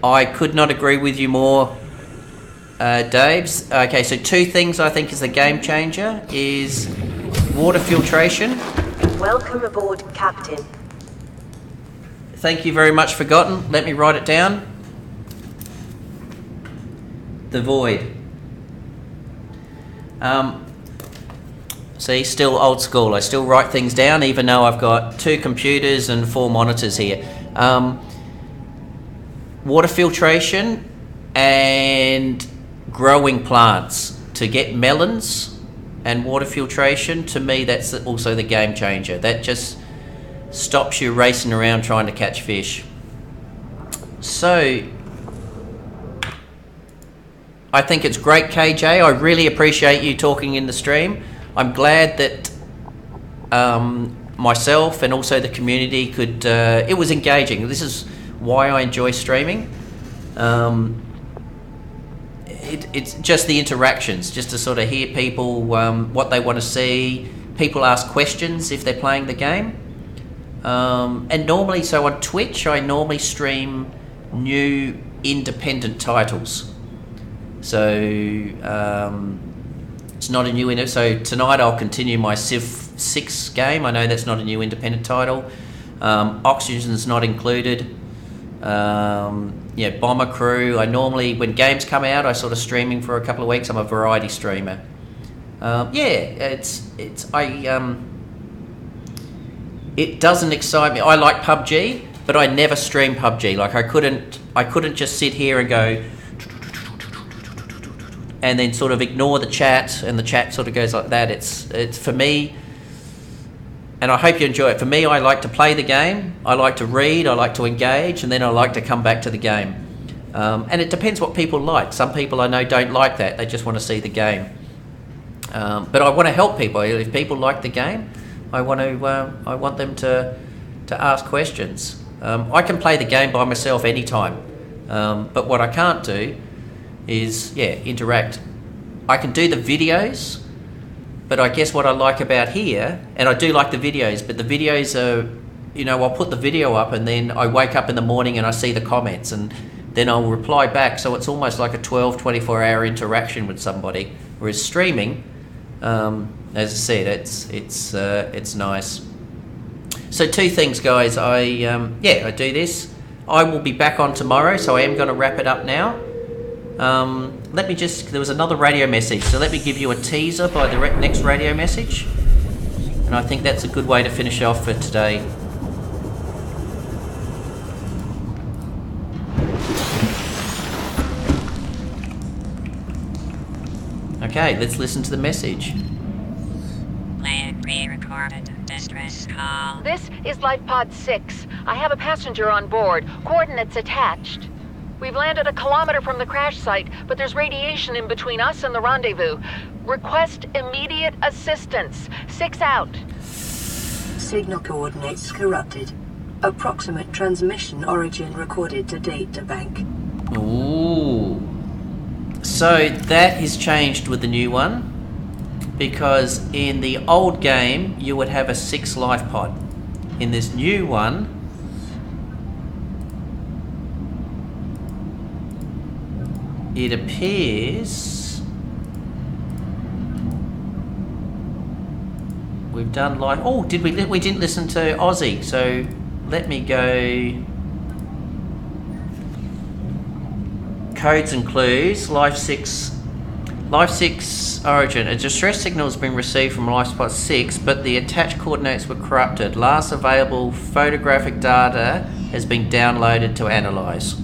S1: I could not agree with you more, Daves. Okay, so two things I think is the game changer is water filtration.
S2: Welcome aboard, Captain.
S1: Thank you very much, Forgotten. Let me write it down. The void. See, still old school. I still write things down, even though I've got 2 computers and 4 monitors here. Water filtration and growing plants. To get melons and water filtration, to me, that's also the game changer. That just stops you racing around trying to catch fish. So, I think it's great, KJ. I really appreciate you talking in the stream. I'm glad that myself and also the community could... it was engaging. This is why I enjoy streaming. It's just the interactions, just to sort of hear people, what they want to see. People ask questions if they're playing the game. And normally, so on Twitch, I normally stream new independent titles. So... it's not a new... So tonight I'll continue my Civ 6 game. I know that's not a new independent title. Oxygen's not included. Yeah, Bomber Crew. I normally, when games come out, I sort of streaming for a couple of weeks. I'm a variety streamer. Yeah, it doesn't excite me. I like PUBG, but I never stream PUBG. Like I couldn't just sit here and go and then sort of ignore the chat, and the chat sort of goes like that. It's for me, and I hope you enjoy it. For me, I like to play the game, I like to read, I like to engage, and then I like to come back to the game. And it depends what people like. Some people I know don't like that, they just want to see the game. But I want to help people. If people like the game, I want them to ask questions. I can play the game by myself anytime, but what I can't do is, interact. I can do the videos, but I guess what I like about here, and I do like the videos, but the videos are, I'll put the video up and then I wake up in the morning and I see the comments and then I'll reply back, so it's almost like a 24 hour interaction with somebody. Whereas streaming, as I said, it's nice. So 2 things, guys. I do this. I will be back on tomorrow, so I am going to wrap it up now. There was another radio message, so let me give you a teaser by the next radio message, and I think that's a good way to finish off for today. Okay, let's listen to the message.
S4: Plan pre-recorded distress call.
S5: This is Life Pod 6. I have a passenger on board. Coordinates attached. We've landed a kilometer from the crash site, but there's radiation in between us and the rendezvous. Request immediate assistance. 6 out.
S2: Signal coordinates corrupted. Approximate transmission origin recorded to data bank.
S1: Ooh. So that is changed with the new one, because in the old game you would have a 6 life pod. In this new one, it appears we've done life. Oh, did we? We didn't listen to Aussie, so let me go. Codes and clues. Life 6 origin. A distress signal has been received from Life Spot 6, but the attached coordinates were corrupted. Last available photographic data has been downloaded to analyse.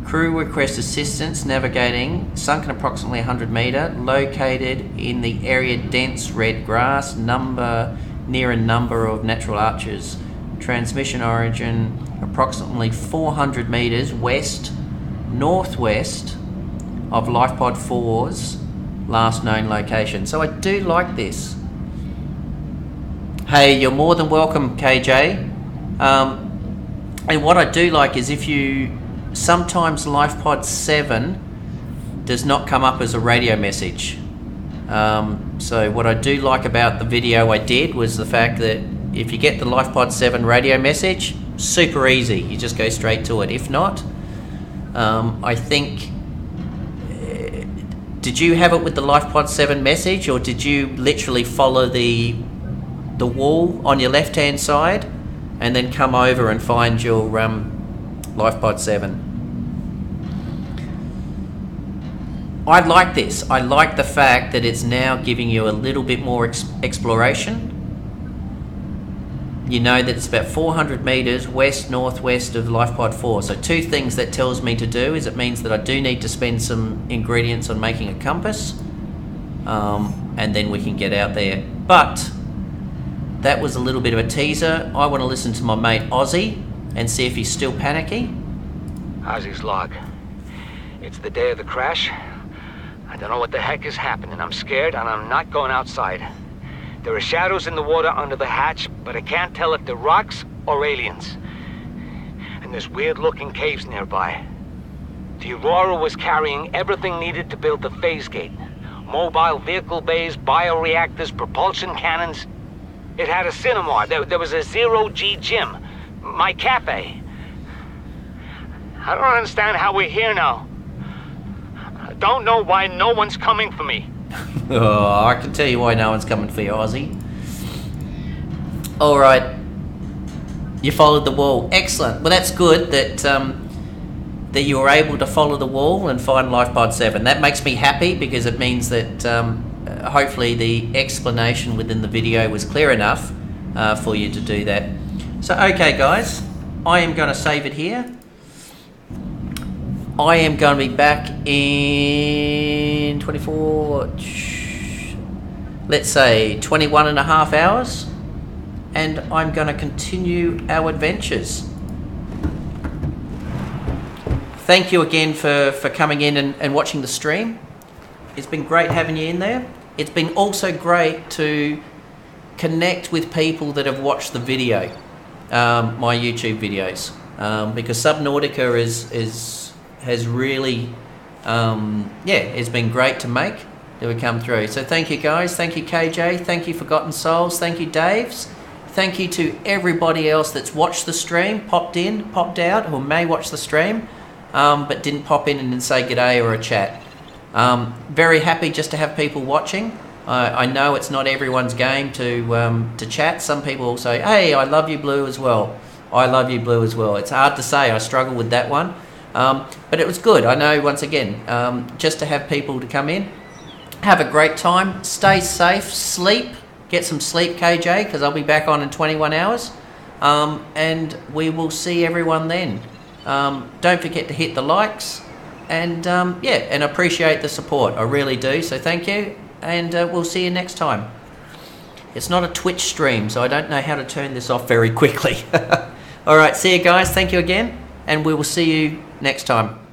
S1: Crew request assistance navigating sunken approximately 100 metre, located in the area dense red grass, near a number of natural arches. Transmission origin approximately 400 metres west northwest of LifePod 4's last known location. So I do like this. Hey, you're more than welcome, KJ. And what I do like is if you... Sometimes LifePod 7 does not come up as a radio message. So what I do like about the video I did was the fact that if you get the LifePod 7 radio message, super easy. You just go straight to it. If not, I think... did you have it with the LifePod 7 message, or did you literally follow the wall on your left-hand side and then come over and find your LifePod 7? I like this. I like the fact that it's now giving you a little bit more exploration. You know that it's about 400 metres west-northwest of LifePod 4. So 2 things that tells me to do is it means that I do need to spend some ingredients on making a compass, and then we can get out there. But that was a little bit of a teaser. I want to listen to my mate Aussie and see if he's still panicky.
S6: Ozzy's log. It's the day of the crash. I don't know what the heck is happening. I'm scared and I'm not going outside. There are shadows in the water under the hatch, but I can't tell if they're rocks or aliens. And there's weird-looking caves nearby. The Aurora was carrying everything needed to build the phase gate. Mobile vehicle bays, bioreactors, propulsion cannons. It had a cinema. There was a zero-G gym. My cafe. I don't understand how we're here now. I don't know why no one's coming for me.
S1: Oh, I can tell you why no one's coming for you, Aussie. Alright. You followed the wall. Excellent. Well, that's good that that you were able to follow the wall and find LifePod 7. That makes me happy because it means that hopefully the explanation within the video was clear enough for you to do that. So, okay guys, I am going to save it here. I am going to be back in 24, let's say 21 and a half hours, and I'm going to continue our adventures. Thank you again for coming in and watching the stream. It's been great having you in there. It's been also great to connect with people that have watched the video, my YouTube videos, because Subnautica has really, it's been great to make, that we come through. So thank you guys, thank you KJ, thank you Forgotten Souls, thank you Daves, thank you to everybody else that's watched the stream, popped in, popped out, or may watch the stream, but didn't pop in and say g'day or a chat. Very happy just to have people watching. I know it's not everyone's game to chat. Some people will say, hey, I love you Blue as well. I love you Blue as well. It's hard to say, I struggle with that one. But it was good. I know, once again, just to have people to come in, have a great time, stay safe, sleep, get some sleep KJ, because I'll be back on in 21 hours, and we will see everyone then. Don't forget to hit the likes, And yeah, and appreciate the support. I really do. So thank you, and we'll see you next time. It's not a Twitch stream, so I don't know how to turn this off very quickly. All right, see you guys. Thank you again, and we will see you next time.